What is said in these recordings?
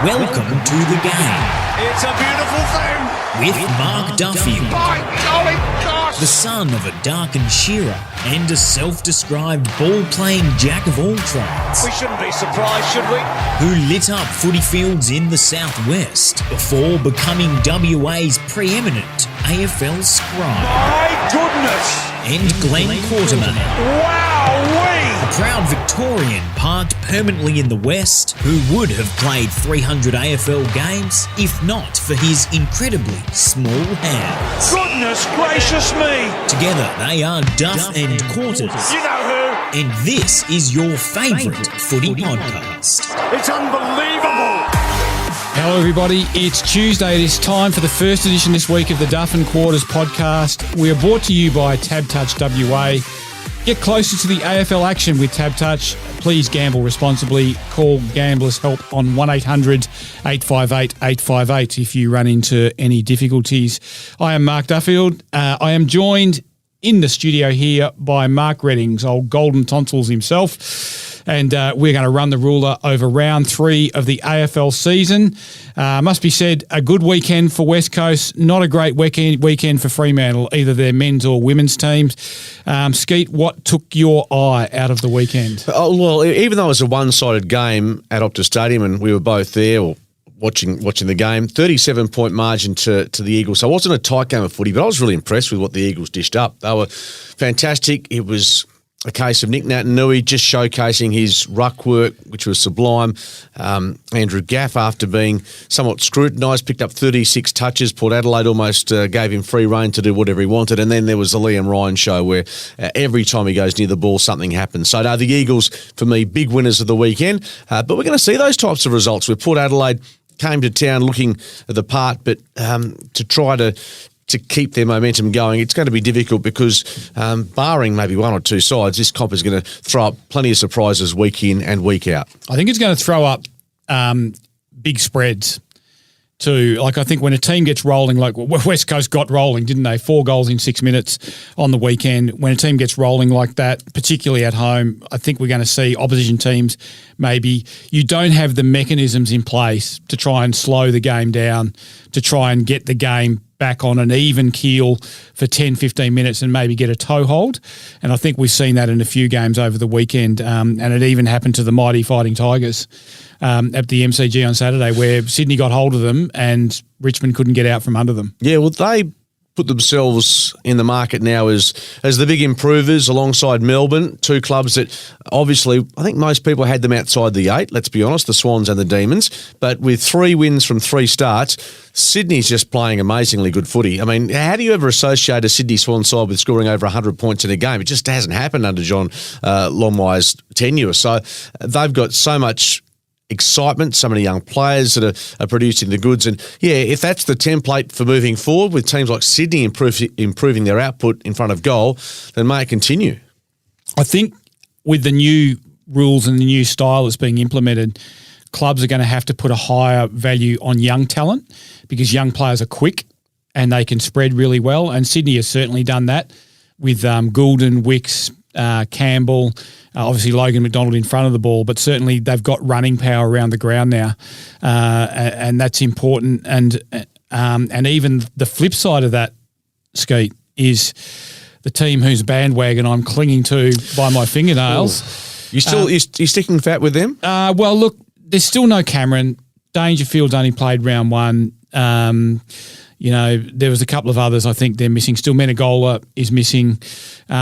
Welcome to the game. It's a beautiful thing. With Mark Duffield, My golly gosh. the son of a darkened shearer and a self-described ball-playing jack of all trades, We shouldn't be surprised, should we? who lit up footy fields in the southwest before becoming WA's preeminent AFL scribe, My goodness. and Glenn Quartermain, Wow-wee. a proud Victorian parked permanently in the West who would have played 300 AFL games if not for his incredibly small hands. Goodness gracious me. Together they are Duff and Quarters, You know and this is your favourite footy podcast. who? It's unbelievable. Hello everybody, it's Tuesday. It is time for the first edition this week of the Duff and Quarters podcast. We are brought to you by TabTouch WA. Get closer to the AFL action with TabTouch. Please gamble responsibly. Call Gamblers Help on 1-800-858-858 if you run into any difficulties. I am Mark Duffield. I am joined in the studio here by Mark Reddings, old golden tonsils himself. And we're going to run the ruler over round 3 of the AFL season. Must be said, a good weekend for West Coast, not a great weekend for Fremantle, either their men's or women's teams. Skeet, what took your eye out of the weekend? Oh, well, even though it was a one-sided game at Optus Stadium and we were both there or watching the game, 37-point margin to the Eagles. So it wasn't a tight game of footy, but I was really impressed with what the Eagles dished up. They were fantastic. It was a case of Nick Naitanui just showcasing his ruck work, which was sublime. Andrew Gaff, after being somewhat scrutinised, picked up 36 touches. Port Adelaide almost gave him free rein to do whatever he wanted. And then there was the Liam Ryan show where every time he goes near the ball, something happens. So the Eagles, for me, big winners of the weekend. But we're going to see those types of results where Port Adelaide came to town looking the part, but to try to keep their momentum going, it's going to be difficult because barring maybe one or two sides, this comp is going to throw up plenty of surprises week in and week out. I think it's going to throw up big spreads too. Like I think when a team gets rolling, like West Coast got rolling, didn't they? 4 goals in 6 minutes on the weekend. When a team gets rolling like that, particularly at home, I think we're going to see opposition teams maybe you don't have the mechanisms in place to try and slow the game down, to try and get the game back on an even keel for 10, 15 minutes and maybe get a toehold. And I think we've seen that in a few games over the weekend. And it even happened to the mighty Fighting Tigers at the MCG on Saturday where Sydney got hold of them and Richmond couldn't get out from under them. Yeah, well, they put themselves in the market now as the big improvers alongside Melbourne, two clubs that obviously I think most people had them outside the 8, let's be honest, the Swans and the Demons. But with 3 wins from 3 starts, Sydney's just playing amazingly good footy. I mean, how do you ever associate a Sydney Swan side with scoring over 100 points in a game? It just hasn't happened under John Longmire's tenure. So they've got so much excitement, so many young players that are producing the goods. And, yeah, if that's the template for moving forward with teams like Sydney improving their output in front of goal, then may it continue. I think with the new rules and the new style that's being implemented, clubs are going to have to put a higher value on young talent because young players are quick and they can spread really well. And Sydney has certainly done that with Goulden, Wicks, Campbell, obviously Logan McDonald in front of the ball, but certainly they've got running power around the ground now, and that's important. And even the flip side of that, Skeet, is the team whose bandwagon I'm clinging to by my fingernails. You still you sticking fat with them? Well, look, there's still no Cameron. Dangerfield's only played round 1. There was a couple of others I think they're missing. Still Menegola is missing.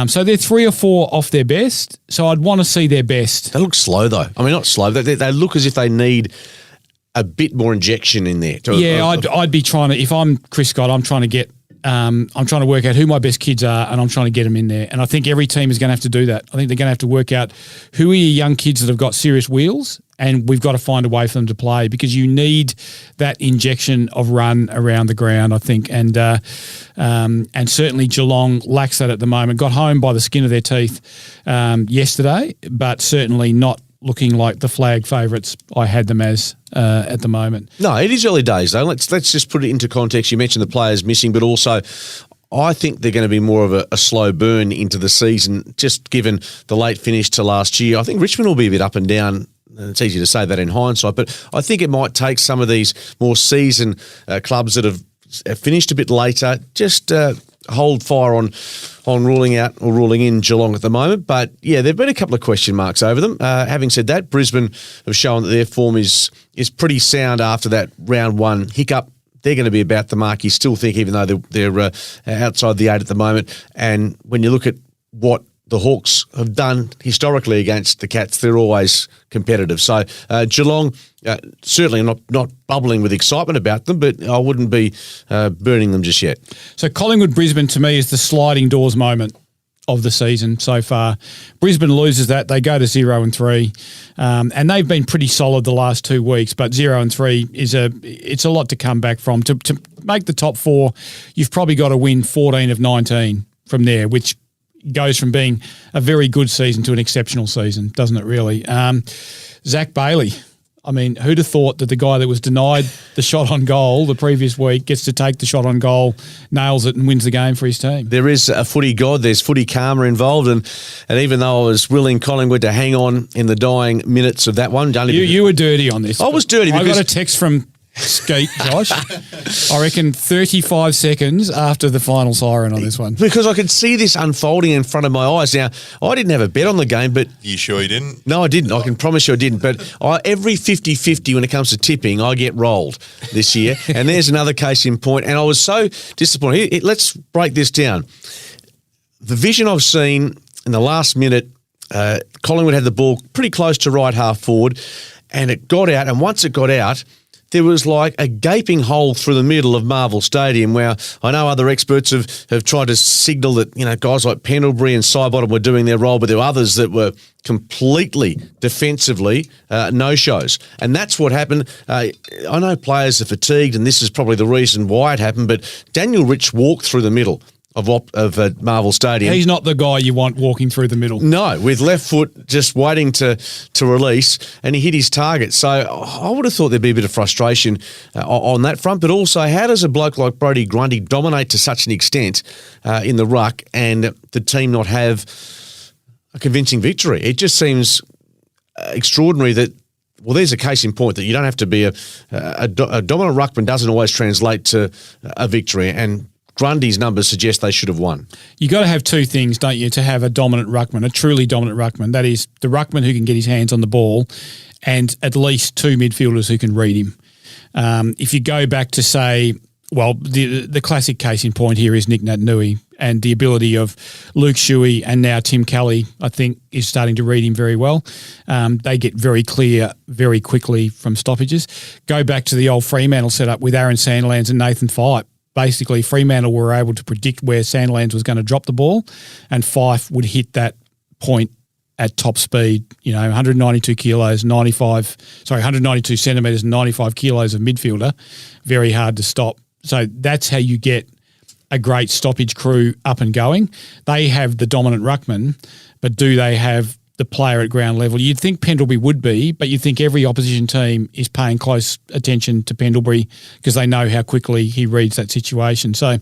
So they're 3 or 4 off their best. So I'd want to see their best. They look slow, though. I mean, not slow. They look as if they need a bit more injection in there. I'd be trying to, if I'm Chris Scott, I'm trying to work out who my best kids are and I'm trying to get them in there. And I think every team is going to have to do that. I think they're going to have to work out who are your young kids that have got serious wheels and we've got to find a way for them to play because you need that injection of run around the ground, I think. And certainly Geelong lacks that at the moment. Got home by the skin of their teeth yesterday, but certainly not looking like the flag favourites I had them as at the moment. No, it is early days, though. Let's just put it into context. You mentioned the players missing, but also I think they're going to be more of a slow burn into the season, just given the late finish to last year. I think Richmond will be a bit up and down it's easy to say that in hindsight, but I think it might take some of these more seasoned clubs that have finished a bit later, just hold fire on ruling out or ruling in Geelong at the moment. But yeah, there have been a couple of question marks over them. Having said that, Brisbane have shown that their form is pretty sound after that round one hiccup. They're going to be about the mark, you still think, even though they're outside the 8 at the moment. And when you look at what the Hawks have done historically against the Cats, they're always competitive. So Geelong, certainly not bubbling with excitement about them, but I wouldn't be burning them just yet. So Collingwood-Brisbane to me is the sliding doors moment of the season so far. Brisbane loses that, they go to 0-3, and they've been pretty solid the last 2 weeks. But 0-3 it's a lot to come back from. To make the top 4, you've probably got to win 14 of 19 from there, which goes from being a very good season to an exceptional season, doesn't it? Really, Zach Bailey. I mean, who'd have thought that the guy that was denied the shot on goal the previous week gets to take the shot on goal, nails it and wins the game for his team? There is a footy god, there's footy karma involved, and even though I was willing Collingwood to hang on in the dying minutes of that one. You were dirty on this. I was dirty because I got a text from Skeet, Josh, I reckon 35 seconds after the final siren on this one. Because I could see this unfolding in front of my eyes. Now, I didn't have a bet on the game, but... You sure you didn't? No, I didn't. I can promise you I didn't. But every 50-50 when it comes to tipping, I get rolled this year. And there's another case in point. And I was so disappointed. Let's break this down. The vision I've seen in the last minute, Collingwood had the ball pretty close to right half forward, and it got out. And once it got out, there was like a gaping hole through the middle of Marvel Stadium where I know other experts have tried to signal that, guys like Pendlebury and Sidebottom were doing their role, but there were others that were completely defensively no-shows. And that's what happened. I know players are fatigued, and this is probably the reason why it happened, but Daniel Rich walked through the middle of Marvel Stadium. He's not the guy you want walking through the middle. No, with left foot just waiting to release, and he hit his target. So I would have thought there'd be a bit of frustration on that front, but also how does a bloke like Brodie Grundy dominate to such an extent in the ruck and the team not have a convincing victory? It just seems extraordinary that, well, there's a case in point that you don't have to be a dominant ruckman doesn't always translate to a victory, and Grundy's numbers suggest they should have won. You got to have two things, don't you, to have a dominant ruckman, a truly dominant ruckman. That is the ruckman who can get his hands on the ball and at least two midfielders who can read him. If you go back to, say, well, the classic case in point here is Nick Naitanui, and the ability of Luke Shuey and now Tim Kelly, I think, is starting to read him very well. They get very clear very quickly from stoppages. Go back to the old Fremantle setup with Aaron Sandilands and Nathan Fyfe. Basically, Fremantle were able to predict where Sandilands was going to drop the ball, and Fyfe would hit that point at top speed, 192 kilos, 192 centimetres, 95 kilos of midfielder, very hard to stop. So that's how you get a great stoppage crew up and going. They have the dominant ruckman, but do they have the player at ground level? You'd think Pendlebury would be, but you think every opposition team is paying close attention to Pendlebury because they know how quickly he reads that situation. So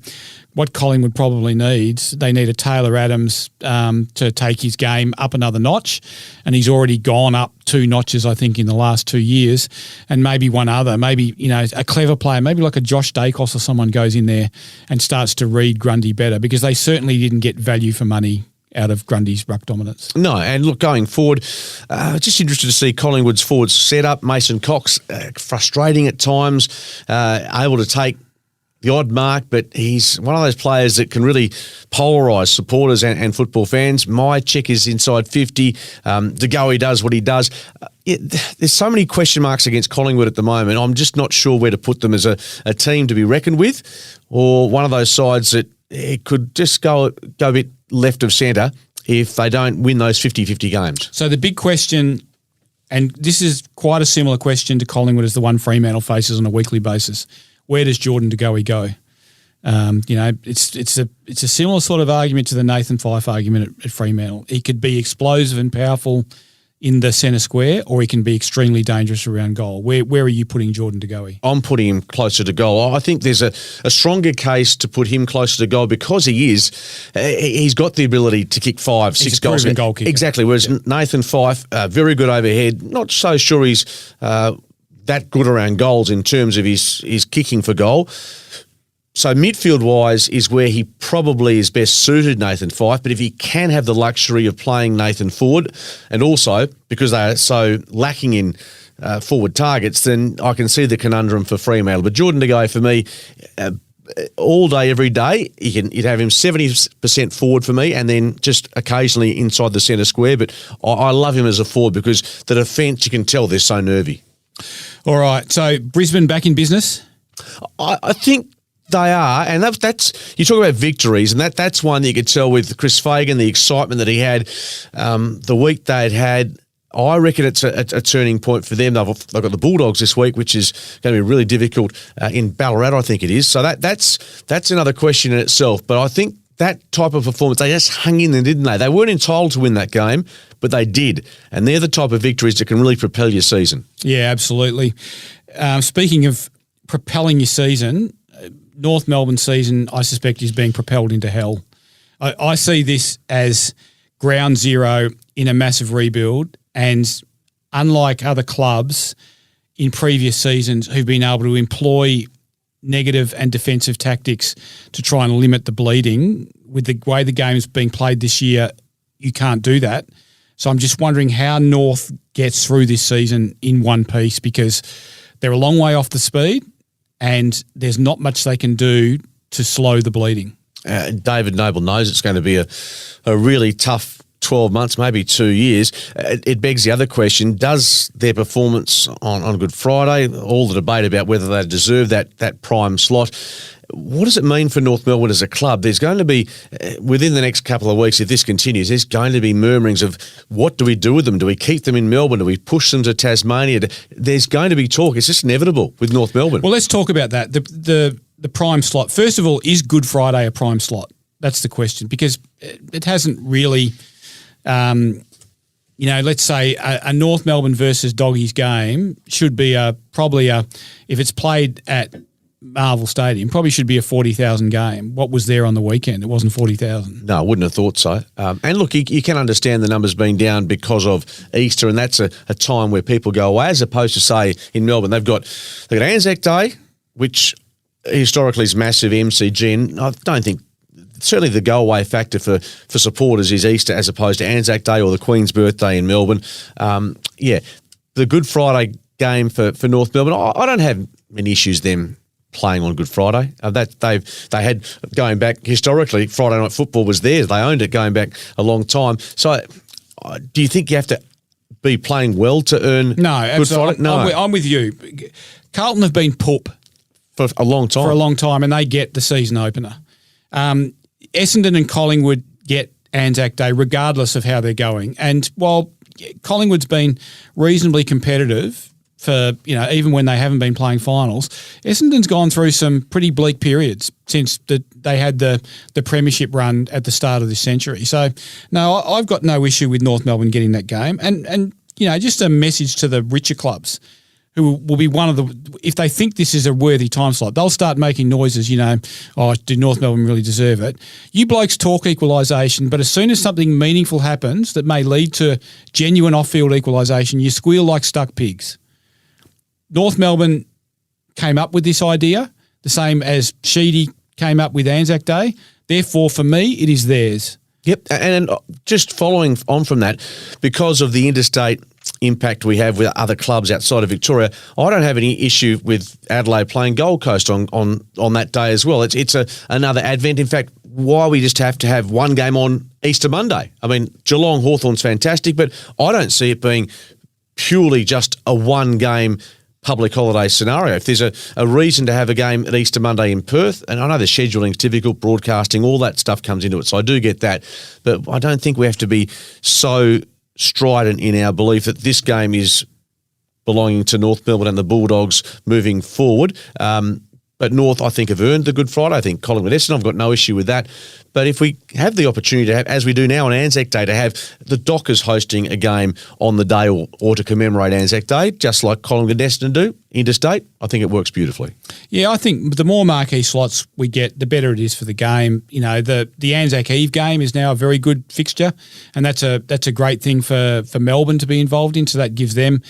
what Collingwood probably needs, they need a Taylor Adams to take his game up another notch, and he's already gone up 2 notches, I think, in the last 2 years, and maybe one other, maybe, a clever player, maybe like a Josh Dacos or someone goes in there and starts to read Grundy better, because they certainly didn't get value for money out of Grundy's ruck dominance. No, and look, going forward, just interested to see Collingwood's forward set up. Mason Cox, frustrating at times, able to take the odd mark, but he's one of those players that can really polarise supporters and football fans. My check is inside 50. De Goey does what he does. There's so many question marks against Collingwood at the moment. I'm just not sure where to put them as a team to be reckoned with, or one of those sides that it could just go a bit left of centre if they don't win those 50-50 games. So the big question, and this is quite a similar question to Collingwood as the one Fremantle faces on a weekly basis, where does Jordan De Goey go? It's a similar sort of argument to the Nathan Fyfe argument at Fremantle. He could be explosive and powerful in the centre square, or he can be extremely dangerous around goal. Where are you putting Jordan De Goey? I'm putting him closer to goal. I think there's a stronger case to put him closer to goal because he's got the ability to kick 5, 6 goals. He's a proven goal kicker. Exactly, whereas Nathan Fyfe, very good overhead. Not so sure he's that good around goals in terms of his kicking for goal. So midfield-wise is where he probably is best suited, Nathan Fyfe. But if he can have the luxury of playing Nathan forward, and also because they are so lacking in forward targets, then I can see the conundrum for Fremantle. But Jordan De Goey, for me, all day, every day, you'd have him 70% forward for me, and then just occasionally inside the centre square. But I love him as a forward because the defence, you can tell they're so nervy. All right, so Brisbane back in business? I think they are, and that's you talk about victories, and that's one that you could tell with Chris Fagan, the excitement that he had the week they had. I reckon it's a turning point for them. They've got the Bulldogs this week, which is going to be really difficult in Ballarat, I think it is. So that's another question in itself. But I think that type of performance, they just hung in there, didn't they? They weren't entitled to win that game, but they did. And they're the type of victories that can really propel your season. Yeah, absolutely. Speaking of propelling your season, North Melbourne season, I suspect, is being propelled into hell. I see this as ground zero in a massive rebuild, and unlike other clubs in previous seasons who've been able to employ negative and defensive tactics to try and limit the bleeding, with the way the game's being played this year, you can't do that. So I'm just wondering how North gets through this season in one piece, because they're a long way off the speed and there's not much they can do to slow the bleeding. David Noble knows it's going to be a really tough 12 months, maybe 2 years. It begs the other question, does their performance on Good Friday, all the debate about whether they deserve that prime slot, what does it mean for North Melbourne as a club? There's going to be, within the next couple of weeks, if this continues, there's going to be murmurings of what do we do with them? Do we keep them in Melbourne? Do we push them to Tasmania? There's going to be talk. It's just inevitable with North Melbourne. Well, let's talk about that. The prime slot. First of all, is Good Friday a prime slot? That's the question, because it hasn't really... let's say a North Melbourne versus Doggies game should be probably if it's played at Marvel Stadium, probably should be a 40,000 game. What was there on the weekend? It wasn't 40,000. No, I wouldn't have thought so. And look, you can understand the numbers being down because of Easter, and that's a time where people go away, as opposed to, say, in Melbourne, they've got Anzac Day, which historically is massive MCG, and I don't think certainly the go-away factor for supporters is Easter as opposed to Anzac Day or the Queen's birthday in Melbourne. The Good Friday game for North Melbourne, I don't have many issues them playing on Good Friday. They had, going back historically, Friday night football was theirs. They owned it going back a long time. So do you think you have to be playing well to earn Good Friday? No, I'm with you. Carlton have been poop for a long time. And they get the season opener. Essendon and Collingwood get Anzac Day regardless of how they're going. And while Collingwood's been reasonably competitive for, even when they haven't been playing finals, Essendon's gone through some pretty bleak periods since they had the premiership run at the start of this century. So, no, I've got no issue with North Melbourne getting that game. And just a message to the richer clubs who will be one of the, if they think this is a worthy time slot, they'll start making noises, do North Melbourne really deserve it? You blokes talk equalisation, but as soon as something meaningful happens that may lead to genuine off-field equalisation, you squeal like stuck pigs. North Melbourne came up with this idea, the same as Sheedy came up with Anzac Day. Therefore, for me, it is theirs. Yep, and just following on from that, because of the interstate impact we have with other clubs outside of Victoria, I don't have any issue with Adelaide playing Gold Coast on that day as well. It's another advent. In fact, why we just have to have one game on Easter Monday? I mean, Geelong Hawthorn's fantastic, but I don't see it being purely just a one-game public holiday scenario. If there's a reason to have a game at Easter Monday in Perth, and I know the scheduling's difficult, broadcasting, all that stuff comes into it, so I do get that, but I don't think we have to be so strident in our belief that this game is belonging to North Melbourne and the Bulldogs moving forward. But North, I think, have earned the Good Friday. I think Collingwood Essendon, I've got no issue with that. But if we have the opportunity to have, as we do now on Anzac Day, to have the Dockers hosting a game on the day or to commemorate Anzac Day, just like Collingwood and Essendon do, interstate, I think it works beautifully. Yeah, I think the more marquee slots we get, the better it is for the game. You know, the Anzac Eve game is now a very good fixture, and that's a great thing for Melbourne to be involved in. So that gives them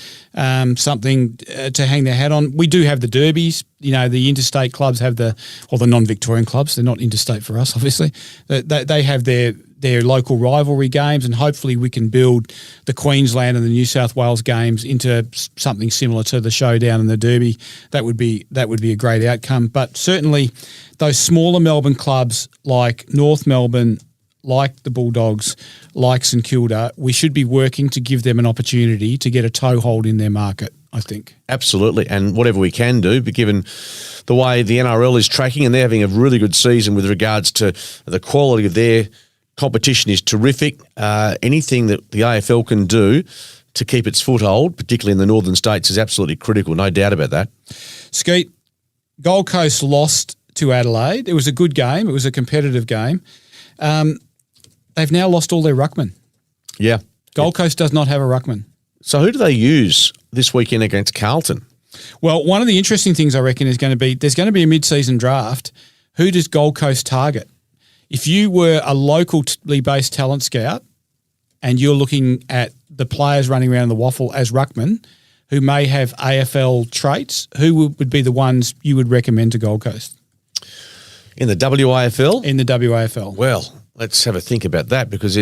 something to hang their hat on. We do have the derbies. You know, the interstate clubs have the non-Victorian clubs. They're not interstate for us, obviously. They have their local rivalry games, and hopefully we can build the Queensland and the New South Wales games into something similar to the Showdown and the Derby. That would be a great outcome. But certainly those smaller Melbourne clubs like North Melbourne, like the Bulldogs, like St Kilda, we should be working to give them an opportunity to get a toehold in their market, I think. Absolutely, and whatever we can do, but given the way the NRL is tracking, and they're having a really good season with regards to the quality of their competition is terrific. Anything that the AFL can do to keep its foothold, particularly in the northern states, is absolutely critical, no doubt about that. Skeet, Gold Coast lost to Adelaide. It was a good game. It was a competitive game. They've now lost all their ruckmen. Yeah. Gold Coast does not have a ruckman. So who do they use this weekend against Carlton? Well, one of the interesting things I reckon is going to be there's going to be a mid-season draft. Who does Gold Coast target? If you were a locally based talent scout and you're looking at the players running around the waffle as ruckman who may have AFL traits, who would be the ones you would recommend to Gold Coast? In the WAFL? In the WAFL. Well, let's have a think about that, because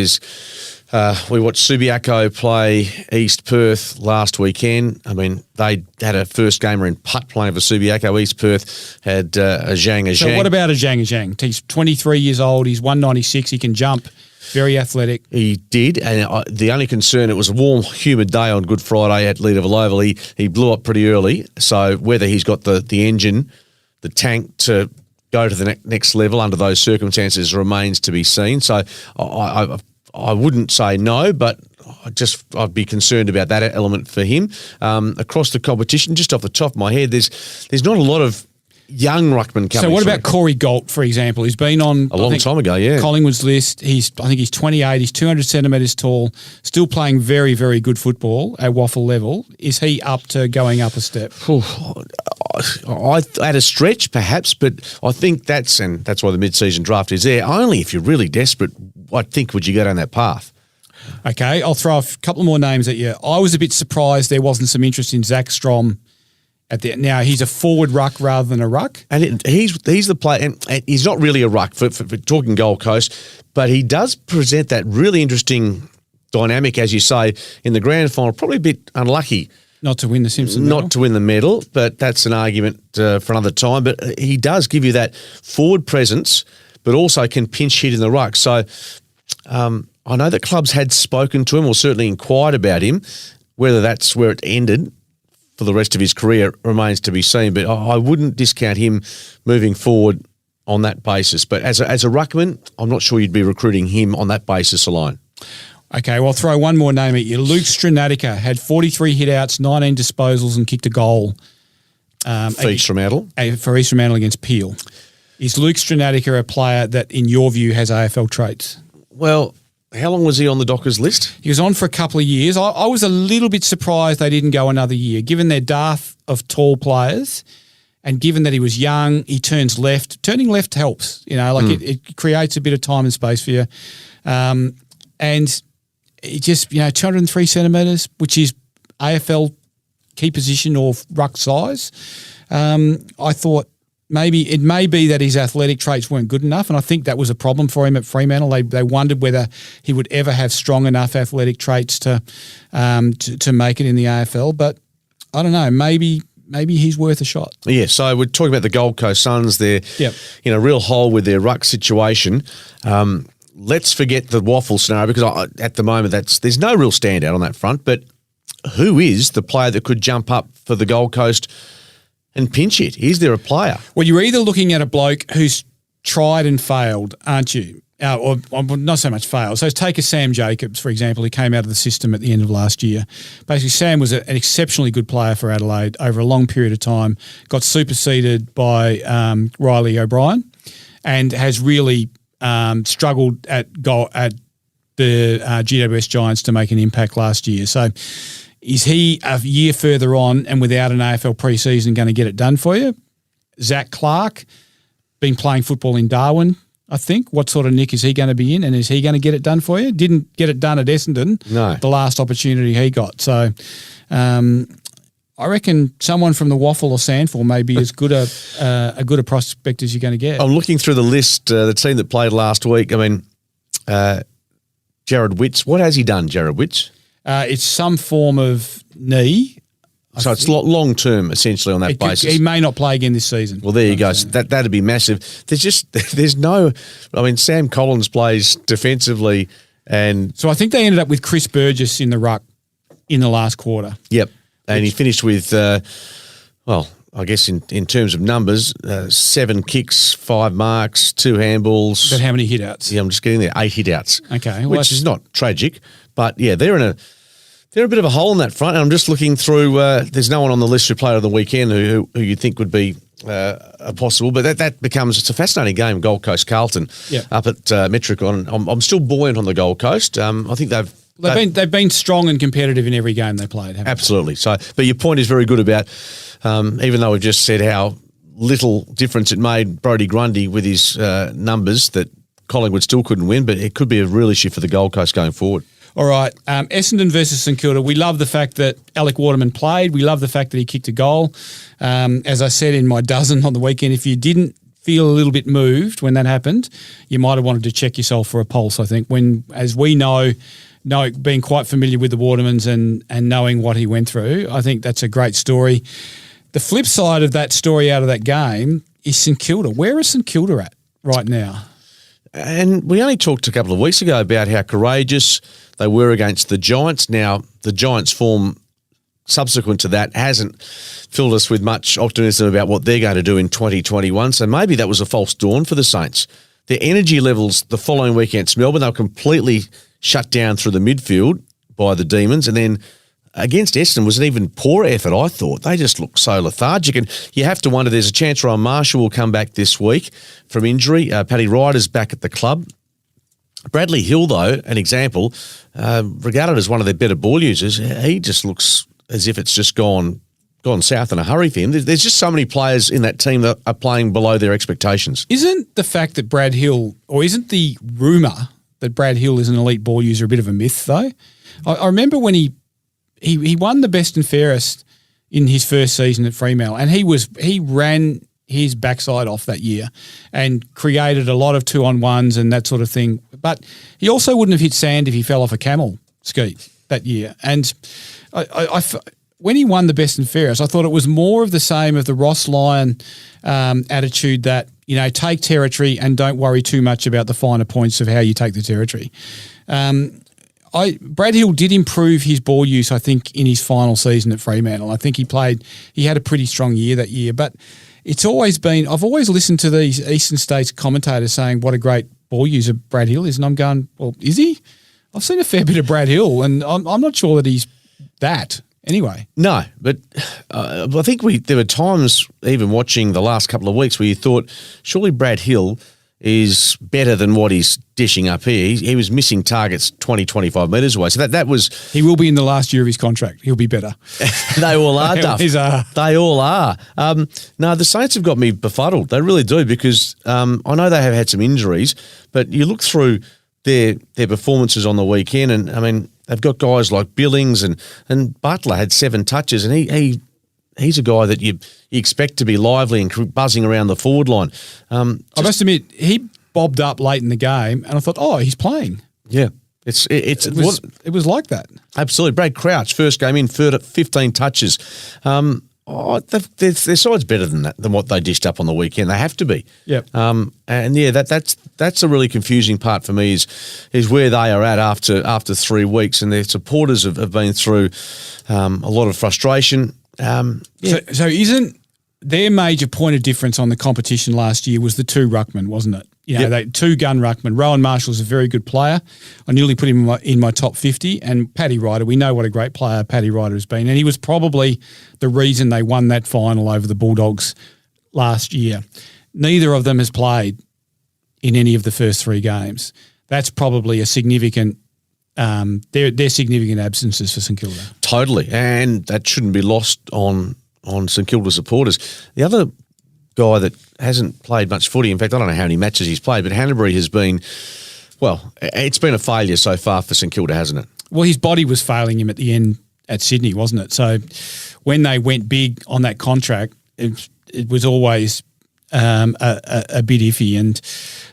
we watched Subiaco play East Perth last weekend. I mean, they had a first gamer in putt playing for Subiaco. East Perth had a Zhang. So what about a Zhang? He's 23 years old. He's 196. He can jump. Very athletic. He did, and the only concern, it was a warm, humid day on Good Friday at Leederville Oval. He blew up pretty early, so whether he's got the engine, the tank to go to the next level under those circumstances remains to be seen. So I wouldn't say no, but I'd be concerned about that element for him. Across the competition, just off the top of my head, there's not a lot of young ruckman coming. So what through. about Corey Galt, for example? He's been on a long time ago, yeah. Collingwood's list. I think he's 28. He's 200 centimetres tall. Still playing very, very good football at waffle level. Is he up to going up a step? At a stretch, perhaps, but I think that's why the mid-season draft is there. Only if you're really desperate, I think, would you go down that path. Okay, I'll throw a couple more names at you. I was a bit surprised there wasn't some interest in Zach Strom. Now, he's a forward ruck rather than a ruck. And he's the player, and he's not really a ruck for talking Gold Coast, but he does present that really interesting dynamic, as you say, in the grand final. Probably a bit unlucky. Not to win the Simpson medal. Not to win the medal, but that's an argument for another time. But he does give you that forward presence, but also can pinch hit in the ruck. So I know that clubs had spoken to him or certainly inquired about him. Whether that's where it ended for the rest of his career remains to be seen, but I wouldn't discount him moving forward on that basis. But as a ruckman, I'm not sure you'd be recruiting him on that basis alone. Okay, well, I'll throw one more name at you. Luke Stranatica had 43 hit-outs, 19 disposals and kicked a goal. For East Fremantle? For East Fremantle against Peel. Is Luke Stranatica a player that, in your view, has AFL traits? Well, how long was he on the Dockers list? He was on for a couple of years. I was a little bit surprised they didn't go another year, given their dearth of tall players and given that he was young, he turns left. Turning left helps, it creates a bit of time and space for you. And he just, 203 centimetres, which is AFL key position or ruck size. I thought it may be that his athletic traits weren't good enough, and I think that was a problem for him at Fremantle. They wondered whether he would ever have strong enough athletic traits to make it in the AFL. But I don't know, maybe he's worth a shot. Yeah, so we're talking about the Gold Coast Suns. They're in a real hole with their ruck situation. Let's forget the waffle scenario, because at the moment there's no real standout on that front. But who is the player that could jump up for the Gold Coast and pinch it? Is there a player? Well, you're either looking at a bloke who's tried and failed, aren't you? Or not so much failed. So take a Sam Jacobs, for example, who came out of the system at the end of last year. Basically, Sam was an exceptionally good player for Adelaide over a long period of time, got superseded by Riley O'Brien, and has really struggled at the GWS Giants to make an impact last year. So is he a year further on and without an AFL preseason going to get it done for you? Zach Clark, been playing football in Darwin, I think. What sort of nick is he going to be in, and is he going to get it done for you? Didn't get it done at Essendon, No. the last opportunity he got. So I reckon someone from the Waffle or Sandford may be as good a good a prospect as you're going to get. I'm looking through the list, the team that played last week. I mean, Jared Witts. What has he done, Jared Witts? It's some form of knee. So it's long term, essentially, on that basis. He may not play again this season. Well, there you go. So that'd be massive. There's no. I mean, Sam Collins plays defensively, and So I think they ended up with Chris Burgess in the ruck in the last quarter. yep, and he finished with, well, I guess in terms of numbers, 7 kicks, 5 marks, 2 handballs. But how many hit-outs? Yeah, I'm just getting there. 8 hit-outs. Okay, well, which that's- is not tragic, but yeah, they're a bit of a hole in that front. And I'm just looking through. There's no one on the list who played on the weekend who you think would be possible, but that becomes it's a fascinating game. Gold Coast Carlton up at Metricon. I'm still buoyant on the Gold Coast. I think They've been strong and competitive in every game they played. Haven't absolutely. So, but your point is very good about even though we've just said how little difference it made Brodie Grundy with his numbers that Collingwood still couldn't win, but it could be a real issue for the Gold Coast going forward. All right, Essendon versus St Kilda. We love the fact that Alec Waterman played. We love the fact that he kicked a goal. As I said in my dozen on the weekend, if you didn't feel a little bit moved when that happened, you might have wanted to check yourself for a pulse, I think. As we know, being quite familiar with the Watermans and knowing what he went through, I think that's a great story. The flip side of that story out of that game is St Kilda. Where is St Kilda at right now? And we only talked a couple of weeks ago about how courageous they were against the Giants. Now, the Giants' form subsequent to that hasn't filled us with much optimism about what they're going to do in 2021. So maybe that was a false dawn for the Saints. Their energy levels the following week against Melbourne, they were completely shut down through the midfield by the Demons. And then against Essendon was an even poorer effort, I thought. They just looked so lethargic. And you have to wonder, there's a chance Ryan Marshall will come back this week from injury. Paddy Ryder's back at the club. Bradley Hill, though, an example, regarded as one of their better ball users, he just looks as if it's just gone south in a hurry for him. There's just so many players in that team that are playing below their expectations. Isn't the fact that Brad Hill, or isn't the rumour that Brad Hill is an elite ball user a bit of a myth, though? I remember when he won the best and fairest in his first season at Fremantle, and he ran his backside off that year and created a lot of 2-on-1s and that sort of thing. But he also wouldn't have hit sand if he fell off a camel ski that year. And when he won the best and fairest, I thought it was more of the same of the Ross Lyon attitude that, take territory and don't worry too much about the finer points of how you take the territory. Brad Hill did improve his ball use, I think, in his final season at Fremantle. I think he had a pretty strong year that year. But it's always been, I've always listened to these Eastern States commentators saying what a great ball user Brad Hill is. And I'm going, well, is he? I've seen a fair bit of Brad Hill, and I'm not sure that he's that anyway. No, but I think there were times even watching the last couple of weeks where you thought, surely Brad Hill is better than what he's dishing up here. He was missing targets 20, 25 metres away. So that was... He will be in the last year of his contract. He'll be better. They all are, Duff. They all are. No, the Saints have got me befuddled. They really do, because I know they have had some injuries, but you look through their performances on the weekend, and, I mean, they've got guys like Billings and Butler had 7 touches, and he's a guy that you expect to be lively and buzzing around the forward line. I must admit, he bobbed up late in the game, and I thought, he's playing. Yeah. It was like that. Absolutely. Brad Crouch, first game in, 15 touches. Their side's better than what they dished up on the weekend. They have to be. Yep. And yeah, that's a really confusing part for me is where they are at after 3 weeks, and their supporters have been through a lot of frustration. So isn't their major point of difference on the competition last year was the 2 ruckmen, wasn't it? They 2 gun ruckmen. Rowan Marshall's a very good player. I nearly put him in my top 50. And Paddy Ryder, we know what a great player Paddy Ryder has been. And he was probably the reason they won that final over the Bulldogs last year. Neither of them has played in any of the first 3 games. That's probably a significant they're significant absences for St Kilda. Totally, and that shouldn't be lost on St Kilda supporters. The other guy that hasn't played much footy, in fact, I don't know how many matches he's played, but Hanbury has been, well, it's been a failure so far for St Kilda, hasn't it? Well, his body was failing him at the end at Sydney, wasn't it? So when they went big on that contract, it was always a bit iffy. And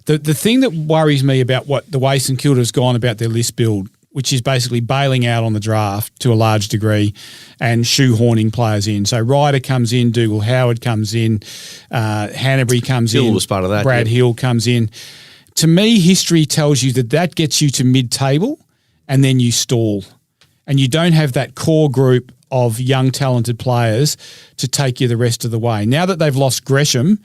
the thing that worries me about the way St Kilda has gone about their list build, which is basically bailing out on the draft to a large degree and shoehorning players in. So Ryder comes in, Dougal Howard comes in, Hanbury comes in. Hill was part of that. Brad Hill comes in. To me, history tells you that gets you to mid-table and then you stall. And you don't have that core group of young, talented players to take you the rest of the way. Now that they've lost Gresham,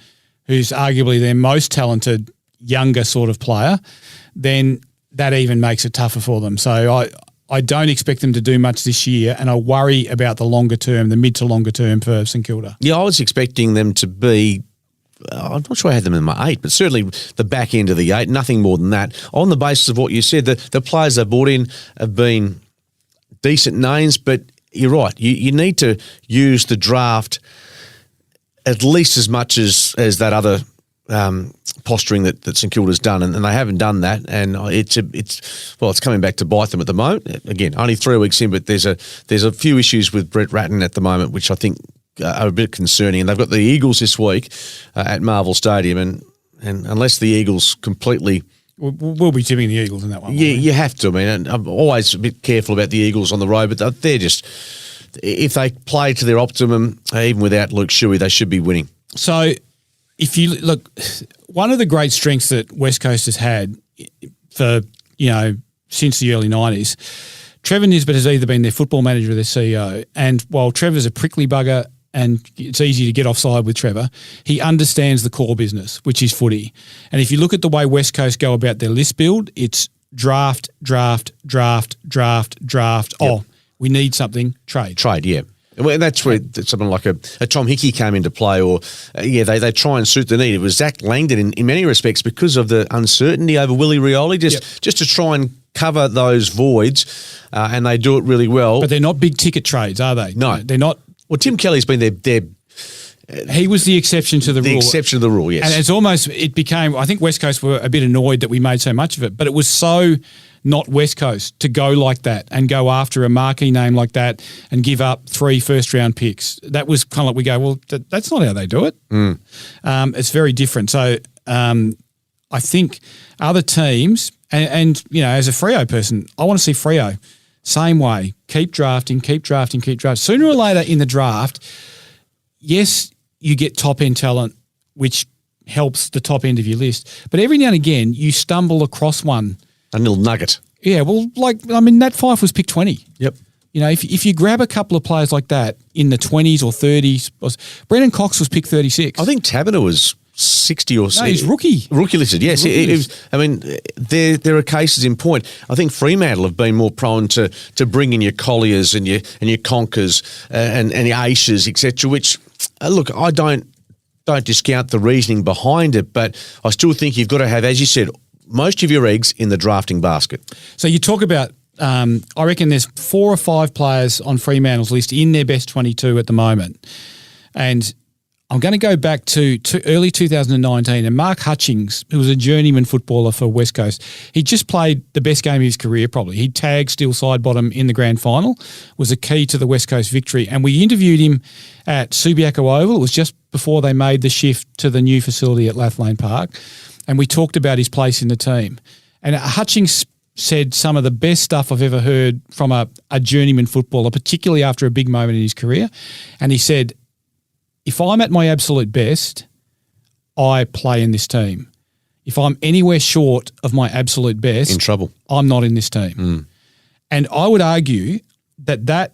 who's arguably their most talented, younger sort of player, then that even makes it tougher for them. So I don't expect them to do much this year, and I worry about the longer term, the mid to longer term for St Kilda. Yeah, I was expecting them to be, I'm not sure I had them in my 8, but certainly the back end of the 8, nothing more than that. On the basis of what you said, the players they brought in have been decent names, but you're right. You need to use the draft at least as much as that other posturing that St Kilda's done, and they haven't done that, and it's coming back to bite them at the moment. Again, only 3 weeks in, but there's a few issues with Brett Ratton at the moment, which I think are a bit concerning. And they've got the Eagles this week at Marvel Stadium, and unless the Eagles completely. We'll be tipping the Eagles in that one. Yeah, you have to. I mean, and I'm always a bit careful about the Eagles on the road, but they're just, if they play to their optimum, even without Luke Shuey, they should be winning. So if you look, one of the great strengths that West Coast has had for, since the early 90s, Trevor Nisbet has either been their football manager or their CEO. And while Trevor's a prickly bugger and it's easy to get offside with Trevor, he understands the core business, which is footy. And if you look at the way West Coast go about their list build, it's draft. Yep. Oh, we need something, trade. Trade, yeah. Well, that's where someone like a Tom Hickey came into play, or they try and suit the need. It was Zach Langdon in many respects because of the uncertainty over Willie Rioli, just to try and cover those voids, and they do it really well. But they're not big ticket trades, are they? No, they're not. Well, Tim Kelly's been their he was the exception to the rule. The exception to the rule, yes. And it became, I think West Coast were a bit annoyed that we made so much of it, but it was so not West Coast to go like that and go after a marquee name like that and give up 3 first-round picks. That was kind of like we go, well, that's not how they do it. It's very different. So I think other teams, and as a Freo person, I want to see Freo same way. Keep drafting. Sooner or later in the draft, yes, you get top-end talent, which helps the top end of your list. But every now and again, you stumble across one. A little nugget. Yeah, well, Nat Fyfe was pick 20. Yep. If you grab a couple of players like that in the 20s or 30s, Brendan Cox was pick 36. I think Taberner was 60 or 60. No, he's rookie. Rookie listed, yes. There are cases in point. I think Fremantle have been more prone to bring in your Colliers and your Conkers and your Aces, etc., which, look, I don't discount the reasoning behind it, but I still think you've got to have, as you said, most of your eggs in the drafting basket. So you talk about, I reckon there's 4 or 5 players on Fremantle's list in their best 22 at the moment. And I'm going to go back to early 2019, and Mark Hutchings, who was a journeyman footballer for West Coast, he just played the best game of his career probably. He tagged Steel Side Bottom in the grand final, was a key to the West Coast victory. And we interviewed him at Subiaco Oval. It was just before they made the shift to the new facility at Lathlane Park. And we talked about his place in the team. And Hutchings said some of the best stuff I've ever heard from a journeyman footballer, particularly after a big moment in his career. And he said, if I'm at my absolute best, I play in this team. If I'm anywhere short of my absolute best, in trouble. I'm not in this team. And I would argue that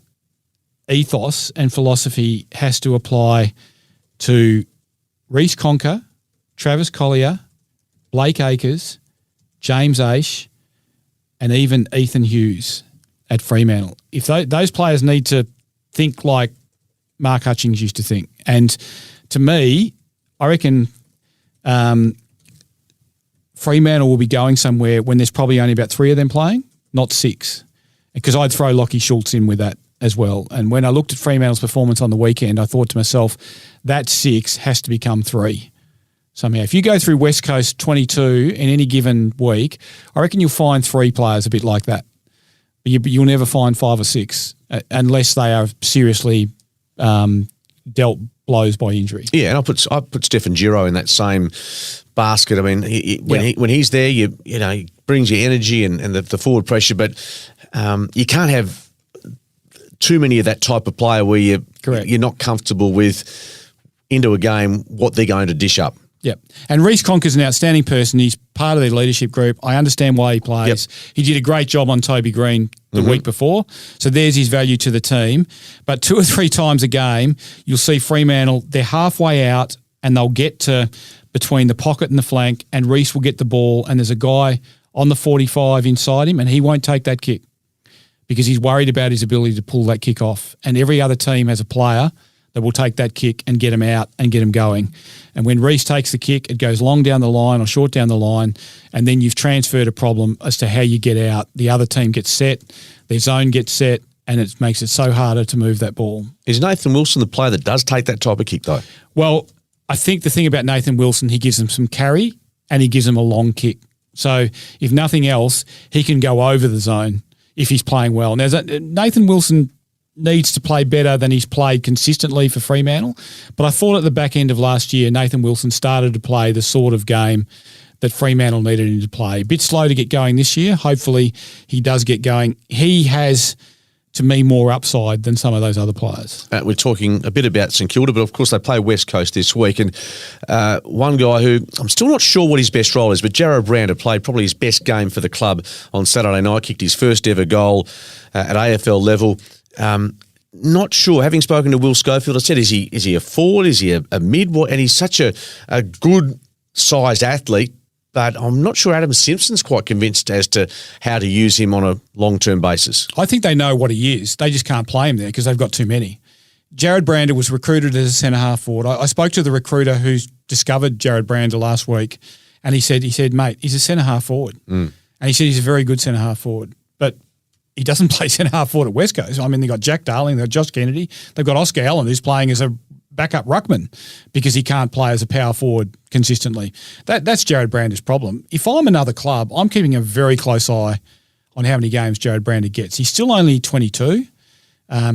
ethos and philosophy has to apply to Reece Conker, Travis Collier, Blake Acres, James Aish, and even Ethan Hughes at Fremantle. If those players need to think like Mark Hutchings used to think. And to me, I reckon Fremantle will be going somewhere when there's probably only about 3 of them playing, not 6. Because I'd throw Lockie Schultz in with that as well. And when I looked at Fremantle's performance on the weekend, I thought to myself, that 6 has to become 3 somehow. If you go through West Coast 22 in any given week, I reckon you'll find 3 players a bit like that. But you'll never find 5 or 6 unless they are seriously dealt blows by injury. Yeah, and I put Stefan Giro in that same basket. I mean, when he's there, you know, he brings you energy and the forward pressure, but you can't have too many of that type of player where you're not comfortable with into a game what they're going to dish up. Yep. And Reece Conker's an outstanding person. He's part of their leadership group. I understand why he plays. Yep. He did a great job on Toby Green the week before. So there's his value to the team. But 2 or 3 times a game, you'll see Fremantle, they're halfway out and they'll get to between the pocket and the flank and Reece will get the ball and there's a guy on the 45 inside him and he won't take that kick because he's worried about his ability to pull that kick off. And every other team has a player that will take that kick and get him out and get him going. And when Reece takes the kick, it goes long down the line or short down the line, and then you've transferred a problem as to how you get out. The other team gets set, their zone gets set, and it makes it so harder to move that ball. Is Nathan Wilson the player that does take that type of kick, though? Well, I think the thing about Nathan Wilson, he gives them some carry and he gives them a long kick. So if nothing else, he can go over the zone if he's playing well. Now, Nathan Wilson needs to play better than he's played consistently for Fremantle. But I thought at the back end of last year, Nathan Wilson started to play the sort of game that Fremantle needed him to play. A bit slow to get going this year. Hopefully he does get going. He has, to me, more upside than some of those other players. We're talking a bit about St Kilda, but of course they play West Coast this week. And one guy who I'm still not sure what his best role is, but Jarrod Brander played probably his best game for the club on Saturday night, kicked his first ever goal at AFL level. Not sure. Having spoken to Will Schofield, I said, is he a forward? Is he a mid? And he's such a good-sized athlete, but I'm not sure Adam Simpson's quite convinced as to how to use him on a long-term basis. I think they know what he is. They just can't play him there because they've got too many. Jarrod Brander was recruited as a centre-half forward. I spoke to the recruiter who's discovered Jarrod Brander last week, and he said, mate, he's a centre-half forward. And he said he's a very good centre-half forward. But he doesn't play centre-half forward at West Coast. I mean, they've got Jack Darling, they've got Josh Kennedy, they've got Oscar Allen who's playing as a backup ruckman because he can't play as a power forward consistently. That's Jarrod Brander's problem. If I'm another club, I'm keeping a very close eye on how many games Jarrod Brander gets. He's still only 22.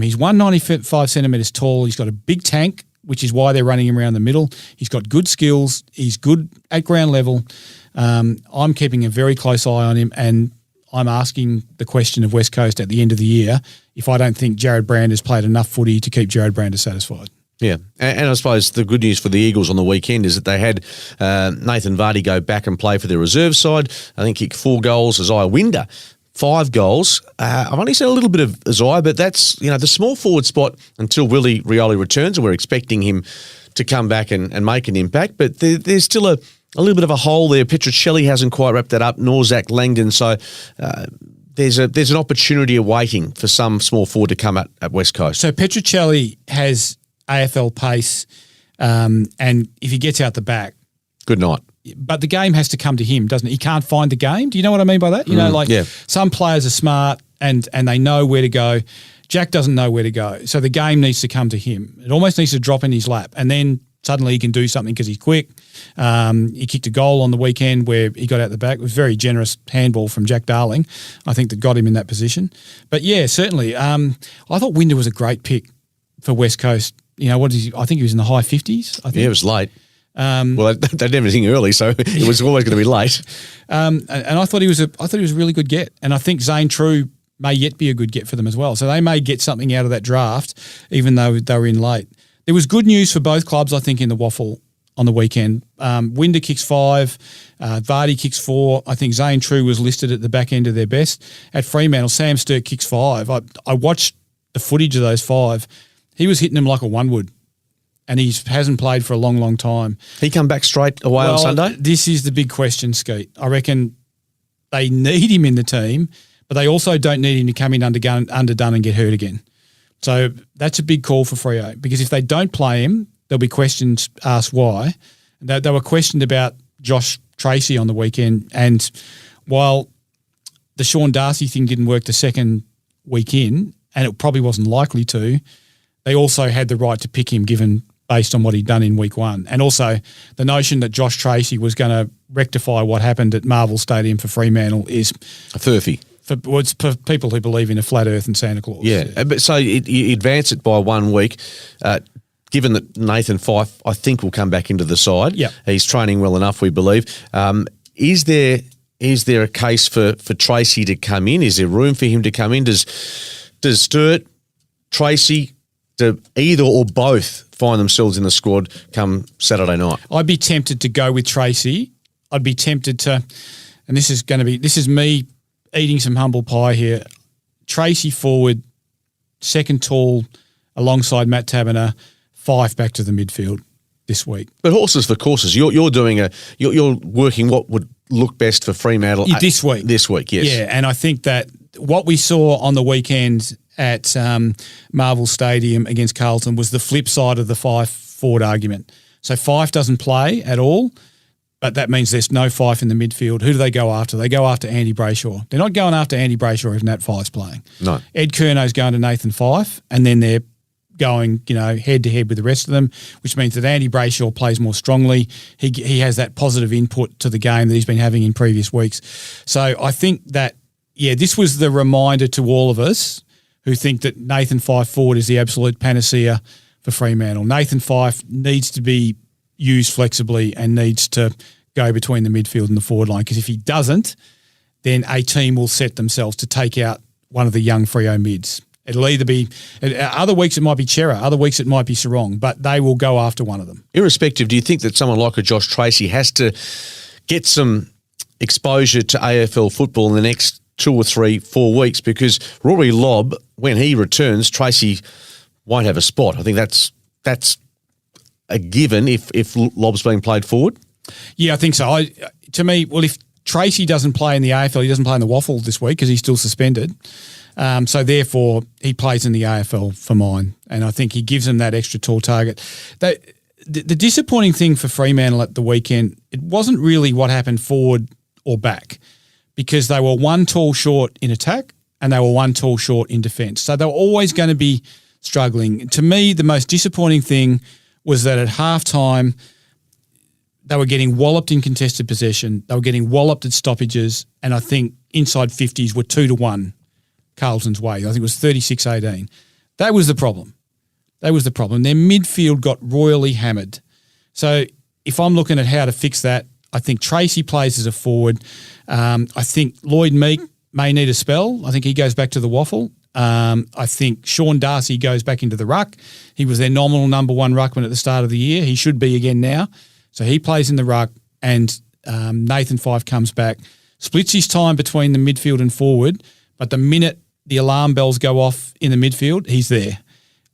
He's 195 centimetres tall. He's got a big tank, which is why they're running him around the middle. He's got good skills. He's good at ground level. I'm keeping a very close eye on him, and I'm asking the question of West Coast at the end of the year if I don't think Jarrod Brander's played enough footy to keep Jarrod Brander satisfied. Yeah, and I suppose the good news for the Eagles on the weekend is that they had Nathan Vardy go back and play for their reserve side. I think he kicked 4 goals. Isaiah Winder, 5 goals. I've only seen a little bit of Isaiah, but that's the small forward spot until Willie Rioli returns, and we're expecting him to come back and make an impact. But there's still a little bit of a hole there. Petruccelli hasn't quite wrapped that up, nor Zach Langdon. So there's an opportunity awaiting for some small forward to come at West Coast. So Petruccelli has AFL pace, and if he gets out the back, good night. But the game has to come to him, doesn't it? He can't find the game. Do you know what I mean by that? Some players are smart and they know where to go. Jack doesn't know where to go. So the game needs to come to him. It almost needs to drop in his lap. And then suddenly he can do something because he's quick. He kicked a goal on the weekend where he got out the back. It was a very generous handball from Jack Darling, I think, that got him in that position. But yeah, certainly. I thought Winder was a great pick for West Coast. What is he? I think he was in the high 50s. I think. Yeah, it was late. Well, they did everything early, so it was always going to be late. And I thought he was a really good get, and I think Zane True may yet be a good get for them as well. So they may get something out of that draft, even though they were in late. There was good news for both clubs, I think, in the waffle on the weekend. Winder kicks 5, Vardy kicks 4. I think Zane True was listed at the back end of their best. At Fremantle, Sam Sturt kicks 5. I watched the footage of those 5. He was hitting them like a one would. And he hasn't played for a long, long time. He come back straight away on Sunday? This is the big question, Skeet. I reckon they need him in the team, but they also don't need him to come in underdone and get hurt again. So that's a big call for Freo, because if they don't play him, there'll be questions asked why. They were questioned about Josh Tracy on the weekend, and while the Sean Darcy thing didn't work the second week in, and it probably wasn't likely to, they also had the right to pick him based on what he'd done in week one. And also the notion that Josh Tracy was going to rectify what happened at Marvel Stadium for Fremantle is a furphy. It's for people who believe in a flat earth and Santa Claus. Yeah. But so you advance it by 1 week. Given that Nathan Fyfe, I think, will come back into the side. Yep. He's training well enough, we believe. Is there a case for Tracy to come in? Is there room for him to come in? Does Sturt, Tracy, do either or both find themselves in the squad come Saturday night? I'd be tempted to go with Tracy. I'd be tempted to, and this is me eating some humble pie here. Tracy forward, second tall alongside Matt Taberner, Fyfe back to the midfield this week. But horses for courses. You're working what would look best for Fremantle this week. This week, yes. Yeah, and I think that what we saw on the weekend at Marvel Stadium against Carlton was the flip side of the Fyfe forward argument. So Fyfe doesn't play at all, but that means there's no Fyfe in the midfield. Who do they go after? They go after Andy Brayshaw. They're not going after Andy Brayshaw if Nat Fyfe's playing. No. Ed Curnow's going to Nathan Fyfe, and then they're going, head-to-head with the rest of them, which means that Andy Brayshaw plays more strongly. He has that positive input to the game that he's been having in previous weeks. So I think that, this was the reminder to all of us who think that Nathan Fyfe forward is the absolute panacea for Fremantle. Nathan Fyfe needs to be used flexibly and needs to go between the midfield and the forward line, because if he doesn't, then a team will set themselves to take out one of the young Freo mids. It'll either be – other weeks it might be Chera, other weeks it might be Sarong, but they will go after one of them. Irrespective, do you think that someone like a Josh Tracy has to get some exposure to AFL football in the next 2 or 3, 4 weeks? Because Rory Lobb, when he returns, Tracy won't have a spot. I think that's a given if Lobb's being played forward. Yeah, I think so. To me, if Tracy doesn't play in the AFL, he doesn't play in the Waffle this week because he's still suspended. So therefore, he plays in the AFL for mine, and I think he gives them that extra tall target. The disappointing thing for Fremantle at the weekend, it wasn't really what happened forward or back, because they were one tall short in attack and they were one tall short in defence. So they were always going to be struggling. To me, the most disappointing thing was that at halftime, they were getting walloped in contested possession. They were getting walloped at stoppages, and I think inside 50s were 2-1 Carlton's way. I think it was 36-18. That was the problem. Their midfield got royally hammered. So if I'm looking at how to fix that, I think Tracy plays as a forward. I think Lloyd Meek may need a spell. I think he goes back to the Waffle. I think Sean Darcy goes back into the ruck. He was their nominal number one ruckman at the start of the year. He should be again now. So he plays in the ruck, and Nathan Fyfe comes back, splits his time between the midfield and forward, but the minute the alarm bells go off in the midfield, he's there.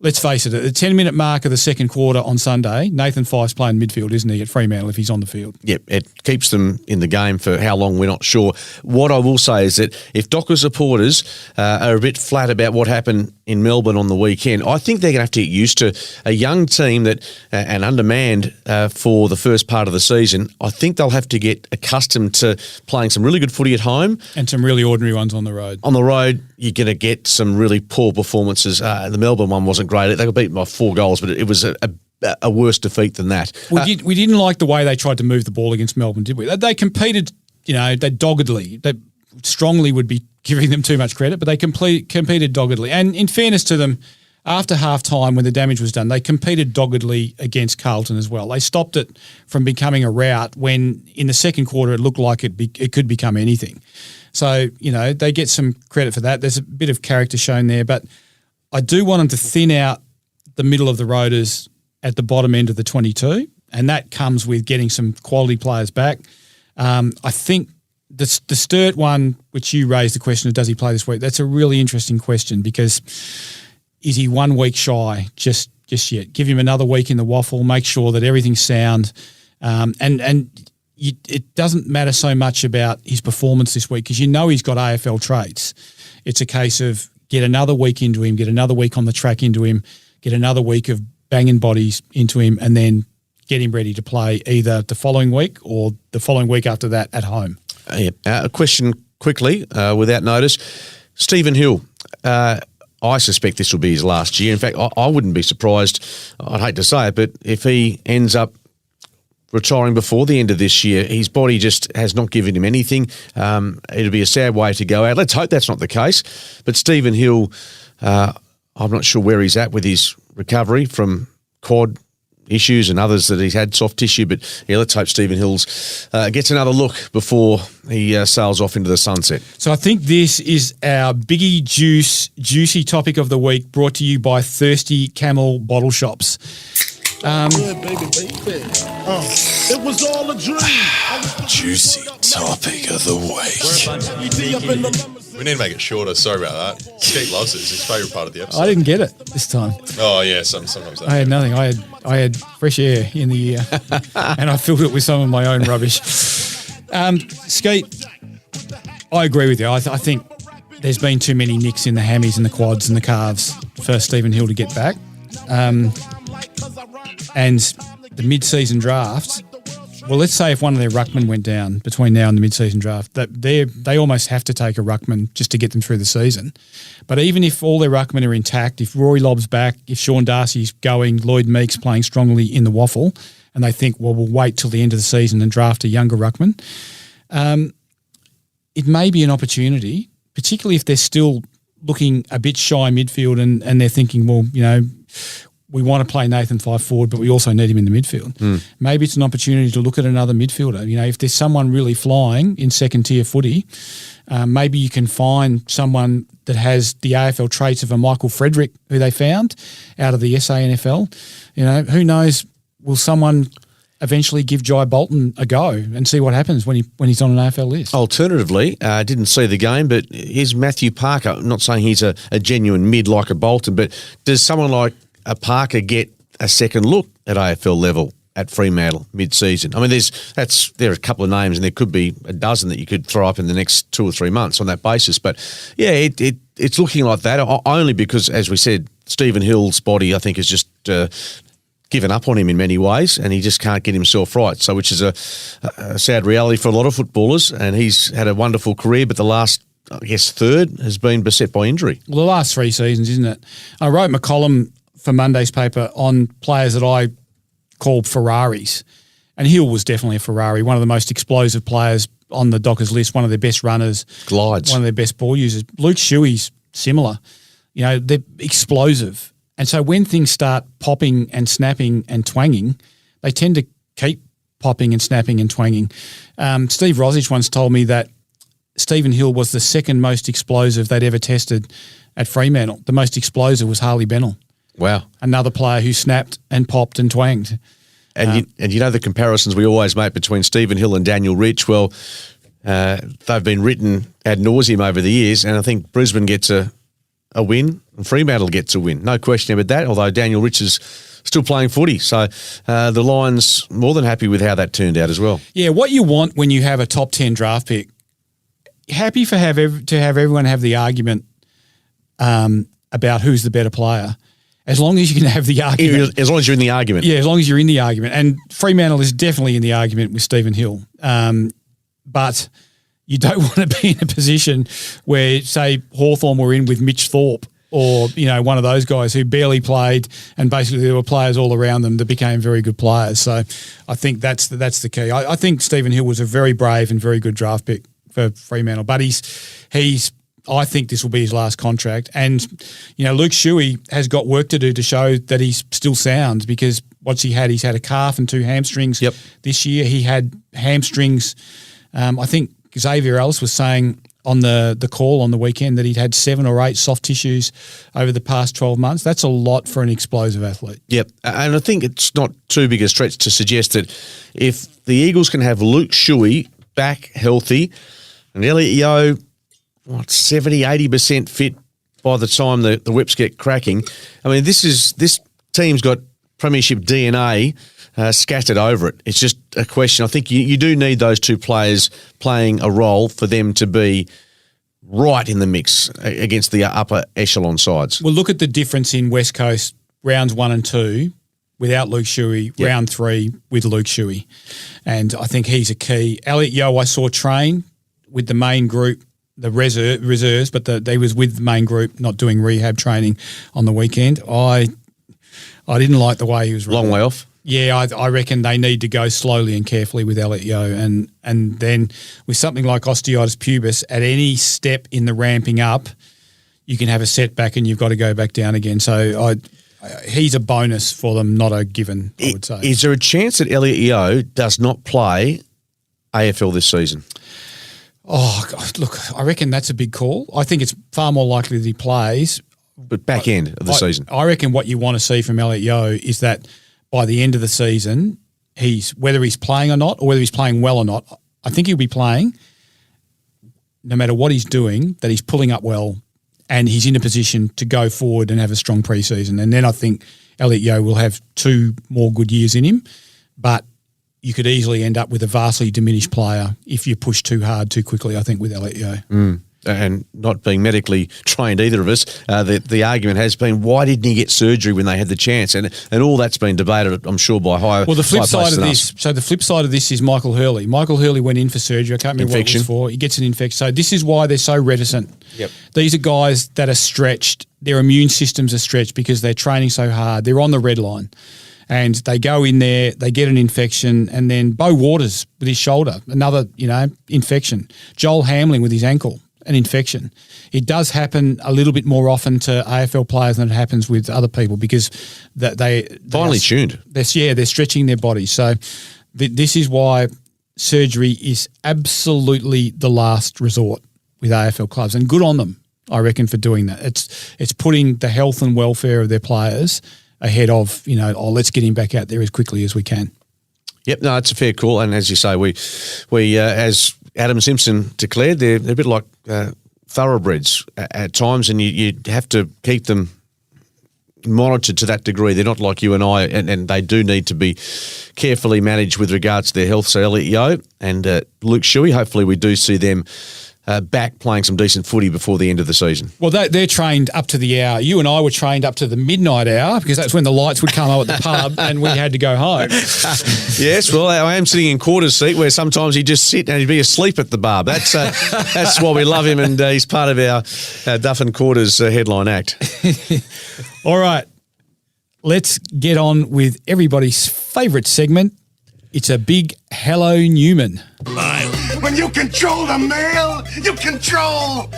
Let's face it, at the 10-minute mark of the second quarter on Sunday, Nathan Fyfe's playing midfield, isn't he, at Fremantle if he's on the field? Yep, it keeps them in the game for how long, we're not sure. What I will say is that if Docker supporters are a bit flat about what happened in Melbourne on the weekend, I think they're going to have to get used to a young team that and undermanned for the first part of the season. I think they'll have to get accustomed to playing some really good footy at home. And some really ordinary ones on the road. On the road, you're going to get some really poor performances. The Melbourne one wasn't great. They got beaten by 4 goals, but it was a worse defeat than that. We didn't like the way they tried to move the ball against Melbourne, did we? They competed, they doggedly. They strongly would be giving them too much credit, but they competed doggedly. And in fairness to them, after half-time when the damage was done, they competed doggedly against Carlton as well. They stopped it from becoming a rout when in the second quarter it looked like it could become anything. So, they get some credit for that. There's a bit of character shown there, but I do want them to thin out the middle of the rotors at the bottom end of the 22, and that comes with getting some quality players back. I think the Sturt one, which you raised the question of does he play this week, that's a really interesting question, because is he 1 week shy just yet? Give him another week in the Waffle, make sure that everything's sound, it doesn't matter so much about his performance this week because he's got AFL traits. It's a case of get another week into him, get another week on the track into him, get another week of banging bodies into him, and then get him ready to play either the following week or the following week after that at home. A question quickly, without notice. Stephen Hill, I suspect this will be his last year. In fact, I wouldn't be surprised, I'd hate to say it, but if he ends up retiring before the end of this year, his body just has not given him anything. It'll be a sad way to go out. Let's hope that's not the case. But Stephen Hill, I'm not sure where he's at with his recovery from quad issues and others that he's had, soft tissue. But yeah, let's hope Stephen Hills gets another look before he sails off into the sunset. So I think this is our biggie juicy topic of the week, brought to you by Thirsty Camel Bottle Shops. It was all a dream. Juicy topic of the week. We need to make it shorter. Sorry about that. Skeet loves it. It's his favourite part of the episode. I didn't get it this time. Oh, yeah. Sometimes that. I had nothing. I had fresh air in the ear, and I filled it with some of my own rubbish. Skeet, I agree with you. I think there's been too many nicks in the hammies and the quads and the calves for Stephen Hill to get back. And the mid-season draft, well, let's say if one of their ruckmen went down between now and the mid-season draft, that they almost have to take a ruckman just to get them through the season. But even if all their ruckmen are intact, if Rory Lobb's back, if Sean Darcy's going, Lloyd Meek's playing strongly in the waffle, and they think, well, we'll wait till the end of the season and draft a younger ruckman, it may be an opportunity, particularly if they're still looking a bit shy midfield and they're thinking, well, you know, we want to play Nathan Fyfe forward, but we also need him in the midfield. Maybe it's an opportunity to look at another midfielder. You know, if there's someone really flying in second-tier footy, maybe you can find someone that has the AFL traits of a Michael Frederick, who they found out of the SANFL. You know, who knows, will someone eventually give Jai Bolton a go and see what happens when he's on an AFL list? Alternatively, didn't see the game, but is Matthew Parker, I'm not saying he's a genuine mid like a Bolton, but does someone like a Parker get a second look at AFL level at Fremantle mid-season? I mean, there are a couple of names, and there could be a dozen that you could throw up in the next 2 or 3 months on that basis. But yeah, it's looking like that, only because, as we said, Stephen Hill's body, I think, has just given up on him in many ways, and he just can't get himself right. So, which is a sad reality for a lot of footballers. And he's had a wonderful career, but the last, I guess, third has been beset by injury. Well, the last 3 seasons, isn't it? I wrote my column for Monday's paper on players that I called Ferraris, and Hill was definitely a Ferrari, one of the most explosive players on the Dockers list, one of their best runners, glides, one of their best ball users. Luke Shuey's similar. You know, they're explosive, and so when things start popping and snapping and twanging, they tend to keep popping and snapping and twanging. Steve Rosich once told me that Stephen Hill was the second most explosive they'd ever tested at Fremantle. The most explosive was Harley Bennell. Wow. Another player who snapped and popped and twanged. And you know the comparisons we always make between Stephen Hill and Daniel Rich. Well, they've been written ad nauseum over the years, and I think Brisbane gets a win and Fremantle gets a win. No question about that, although Daniel Rich is still playing footy. So the Lions more than happy with how that turned out as well. Yeah, what you want when you have a top 10 draft pick, happy to have everyone have the argument about who's the better player. As long as you can have the argument. As long as you're in the argument. Yeah, as long as you're in the argument. And Fremantle is definitely in the argument with Stephen Hill. But you don't want to be in a position where, say, Hawthorn were in with Mitch Thorpe, or, you know, one of those guys who barely played, and basically there were players all around them that became very good players. So I think that's the key. I think Stephen Hill was a very brave and very good draft pick for Fremantle. But I think this will be his last contract. And, you know, Luke Shuey has got work to do to show that he's still sound, because what's he had? He's had a calf and 2 hamstrings. Yep. This year he had hamstrings. I think Xavier Ellis was saying on the call on the weekend that he'd had 7 or 8 soft tissues over the past 12 months. That's a lot for an explosive athlete. Yep. And I think it's not too big a stretch to suggest that if the Eagles can have Luke Shuey back healthy and Elliot Yeo 70-80% fit by the time the whips get cracking. I mean, this team's got premiership DNA scattered over it. It's just a question. I think you do need those 2 players playing a role for them to be right in the mix against the upper echelon sides. Well, look at the difference in West Coast rounds 1 and 2 without Luke Shuey, round 3 with Luke Shuey. And I think he's a key. Elliot Yeo I saw train with the main group, the reserves, but they was with the main group, not doing rehab training on the weekend. I didn't like the way he was running. Long way off. Yeah, I reckon they need to go slowly and carefully with Elliot Yeo. And then with something like osteitis pubis, at any step in the ramping up, you can have a setback and you've got to go back down again. So he's a bonus for them, not a given, I would say. Is there a chance that Elliot Yeo does not play AFL this season? Oh, God, look, I reckon that's a big call. I think it's far more likely that he plays. But back end of the season. I reckon what you want to see from Elliot Yeo is that by the end of the season, whether he's playing or not, or whether he's playing well or not, I think he'll be playing no matter what he's doing, that he's pulling up well and he's in a position to go forward and have a strong preseason. And then I think Elliot Yeo will have 2 more good years in him, but you could easily end up with a vastly diminished player if you push too hard too quickly, I think, with Elliot Yeo. And not being medically trained, either of us, the argument has been, why didn't he get surgery when they had the chance? And all that's been debated, I'm sure, by higher. Well, the flip side of us. the flip side of this is Michael Hurley. Michael Hurley went in for surgery. I can't remember what it was for. He gets an infection. So this is why they're so reticent. Yep. These are guys that are stretched. Their immune systems are stretched because they're training so hard. They're on the red line. And they go in there, they get an infection, and then Beau Waters with his shoulder, another, infection. Joel Hamling with his ankle, an infection. It does happen a little bit more often to AFL players than it happens with other people because they finely tuned. They're stretching their bodies. So this is why surgery is absolutely the last resort with AFL clubs, and good on them, I reckon, for doing that. It's putting the health and welfare of their players ahead of, let's get him back out there as quickly as we can. Yep, no, it's a fair call. And as you say, we as Adam Simpson declared, they're a bit like thoroughbreds at times, and you have to keep them monitored to that degree. They're not like you and I, and they do need to be carefully managed with regards to their health. So Elliot Yeo and Luke Shuey, hopefully we do see them back playing some decent footy before the end of the season. Well, they're trained up to the hour. You and I were trained up to the midnight hour because that's when the lights would come up at the pub and we had to go home. Yes, well, I am sitting in quarters seat where sometimes he'd just sit and he'd be asleep at the bar. That's why we love him, and he's part of our Duff and Quarters headline act. All right, let's get on with everybody's favourite segment. It's a big Hello Newman. When you control the mail, you control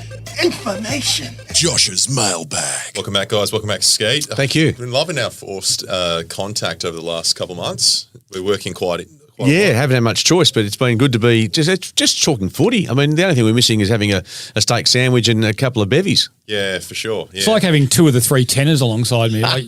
information. Josh's mailbag. Welcome back, guys. Welcome back, Skeet. Thank you. We've been loving our forced contact over the last couple of months. We're working quite Yeah, haven't had much choice, but it's been good to be just talking footy. I mean, the only thing we're missing is having a steak sandwich and a couple of bevies. Yeah, for sure. Yeah. It's like having 2 of the 3 tenors alongside me. I've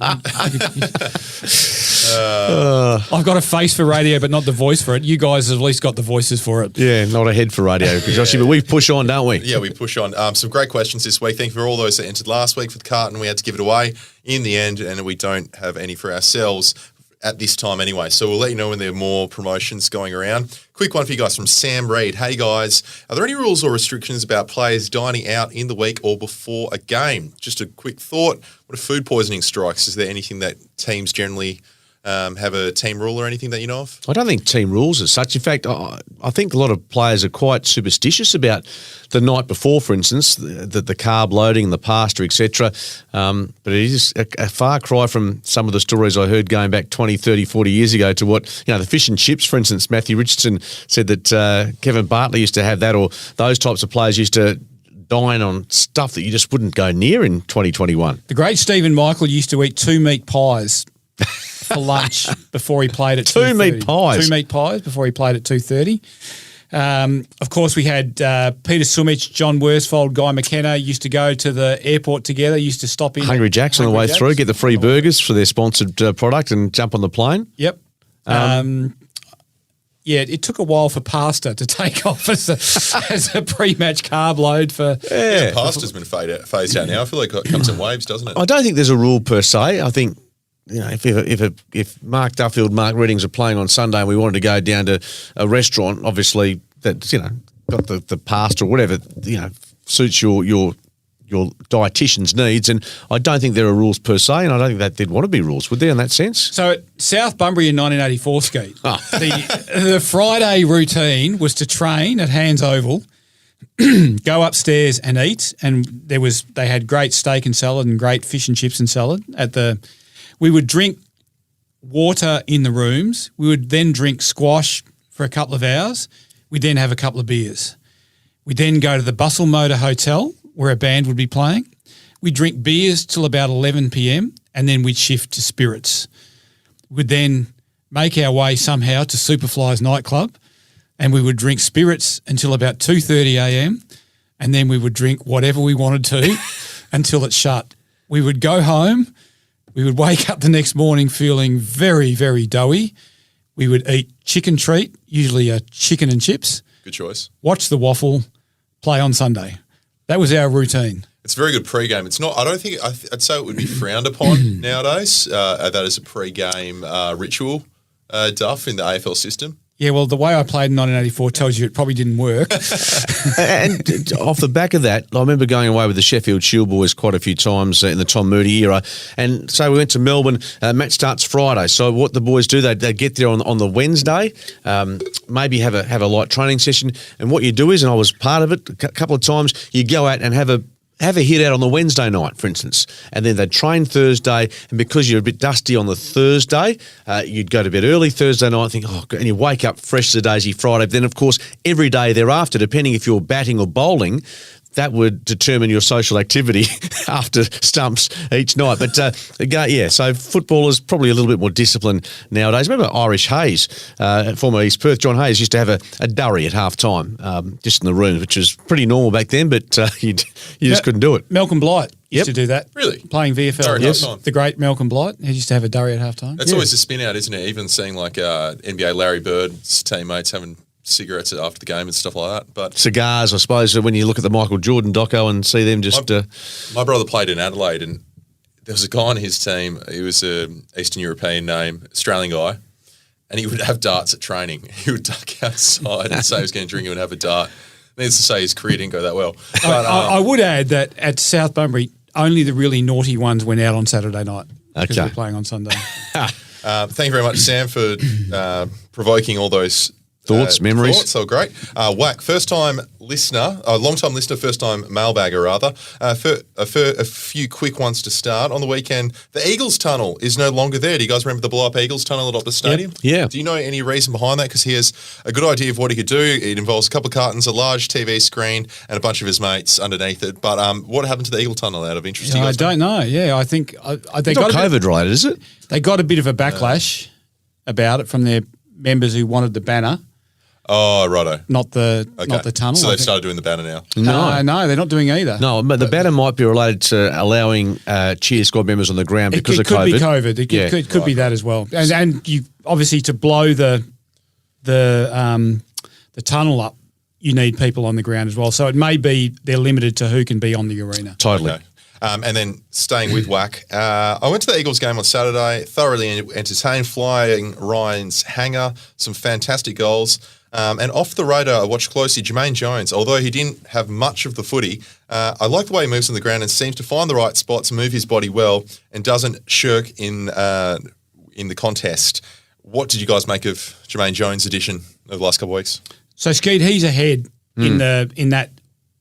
got a face for radio, but not the voice for it. You guys have at least got the voices for it. Yeah, not a head for radio, Joshy, but we push on, don't we? Yeah, we push on. Some great questions this week. Thank you for all those that entered last week for the carton. We had to give it away in the end, and we don't have any for ourselves at this time anyway. So we'll let you know when there are more promotions going around. Quick one for you guys from Sam Reed. Hey guys, are there any rules or restrictions about players dining out in the week or before a game? Just a quick thought. What if food poisoning strikes? Is there anything that teams generally have a team rule or anything that you know of? I don't think team rules as such. In fact, I think a lot of players are quite superstitious about the night before, for instance, the carb loading, the pasta, etc. But it is a far cry from some of the stories I heard going back 20, 30, 40 years ago to what, the fish and chips, for instance. Matthew Richardson said that Kevin Bartley used to have that, or those types of players used to dine on stuff that you just wouldn't go near in 2021. The great Stephen Michael used to eat 2 meat pies for lunch before he played at 2:30. 2 meat pies? 2 meat pies before he played at 2:30. Of course, we had Peter Sumich, John Worsfold, Guy McKenna used to go to the airport together, used to stop in. Hungry Jacks on the way through, get the free burgers for their sponsored product and jump on the plane. Yep. Yeah, it took a while for pasta to take off as a pre-match carb load for. Yeah, pasta's been phased out now. I feel like it comes in waves, doesn't it? I don't think there's a rule per se. I think, if Mark Duffield, Mark Reddings are playing on Sunday and we wanted to go down to a restaurant, obviously that's got the pasta or whatever suits your your dietitian's needs. And I don't think there are rules per se, and I don't think that there'd want to be rules, would there, in that sense? So at South Bunbury in 1984, Skeet, Oh. the Friday routine was to train at Hands Oval, go upstairs and eat, and they had great steak and salad and great fish and chips and salad. We would drink water in the rooms. We would then drink squash for a couple of hours. We'd then have a couple of beers. We'd then go to the Bustle Motor Hotel where a band would be playing. We'd drink beers till about 11 p.m. and then we'd shift to spirits. We'd then make our way somehow to Superfly's nightclub and we would drink spirits until about 2:30 a.m. and then we would drink whatever we wanted to until it shut. We would go home. We would wake up the next morning feeling very, very doughy. We would eat chicken treat, usually a chicken and chips. Good choice. Watch the waffle, play on Sunday. That was our routine. It's a very good pre-game. It's not. I don't think. I'd say it would be frowned upon nowadays. That is a pre-game ritual, Duff, in the AFL system. Yeah, well, the way I played in 1984 tells you it probably didn't work. And off the back of that, I remember going away with the Sheffield Shield boys quite a few times in the Tom Moody era. And so we went to Melbourne. Match starts Friday. So what the boys do, they get there on the Wednesday, maybe have a light training session. And what you do is, and I was part of it a couple of times, you go out and have a hit out on the Wednesday night, for instance, and then they'd train Thursday, and because you're a bit dusty on the Thursday, you'd go to bed early Thursday night, and you wake up fresh as a daisy Friday. But then, of course, every day thereafter, depending if you're batting or bowling, that would determine your social activity after stumps each night. But, so football is probably a little bit more disciplined nowadays. Remember Irish Hayes, former East Perth, John Hayes, used to have a durry at half-time just in the room, which was pretty normal back then, but you just couldn't do it. Malcolm Blight used to do that. Really? Playing VFL. Durry at half-time. The great Malcolm Blight. He used to have a durry at half-time. That's always a spin out, isn't it? Even seeing like NBA Larry Bird's teammates having cigarettes after the game and stuff like that. But cigars, I suppose, when you look at the Michael Jordan doco and see them just... My brother played in Adelaide and there was a guy on his team, he was an Eastern European name, Australian guy, and he would have darts at training. He would duck outside and say he was going to drink and have a dart. Needless to say, his career didn't go that well. But, I would add that at South Bunbury, only the really naughty ones went out on Saturday night because we're playing on Sunday. Thank you very much, Sam, for provoking all those thoughts, memories. Thoughts, so great. Whack, first-time listener, long-time listener, first-time mailbagger, rather. A few quick ones to start. On the weekend, the Eagles Tunnel is no longer there. Do you guys remember the blow-up Eagles Tunnel at Optus Stadium? Yep. Yeah. Do you know any reason behind that? Because he has a good idea of what he could do. It involves a couple of cartons, a large TV screen, and a bunch of his mates underneath it. But what happened to the Eagle Tunnel out of interest? I don't know. Yeah, I think they It's not got COVID-related, is it? They got a bit of a backlash about it from their members who wanted the banner. Oh, righto. Not the tunnel. So they've started doing the banner now. No, they're not doing either. No, but the banner might be related to allowing cheer squad members on the ground because of COVID. It could be COVID. It could be that as well. And you obviously to blow the tunnel up, you need people on the ground as well. So it may be they're limited to who can be on the arena. Totally. Okay. And then staying with Whack, I went to the Eagles game on Saturday, thoroughly entertained, flying Ryan's hanger, some fantastic goals. And off the radar, I watched closely Jermaine Jones. Although he didn't have much of the footy, I like the way he moves on the ground and seems to find the right spots, move his body well, and doesn't shirk in the contest. What did you guys make of Jermaine Jones' addition over the last couple of weeks? So Skeet, he's ahead in that.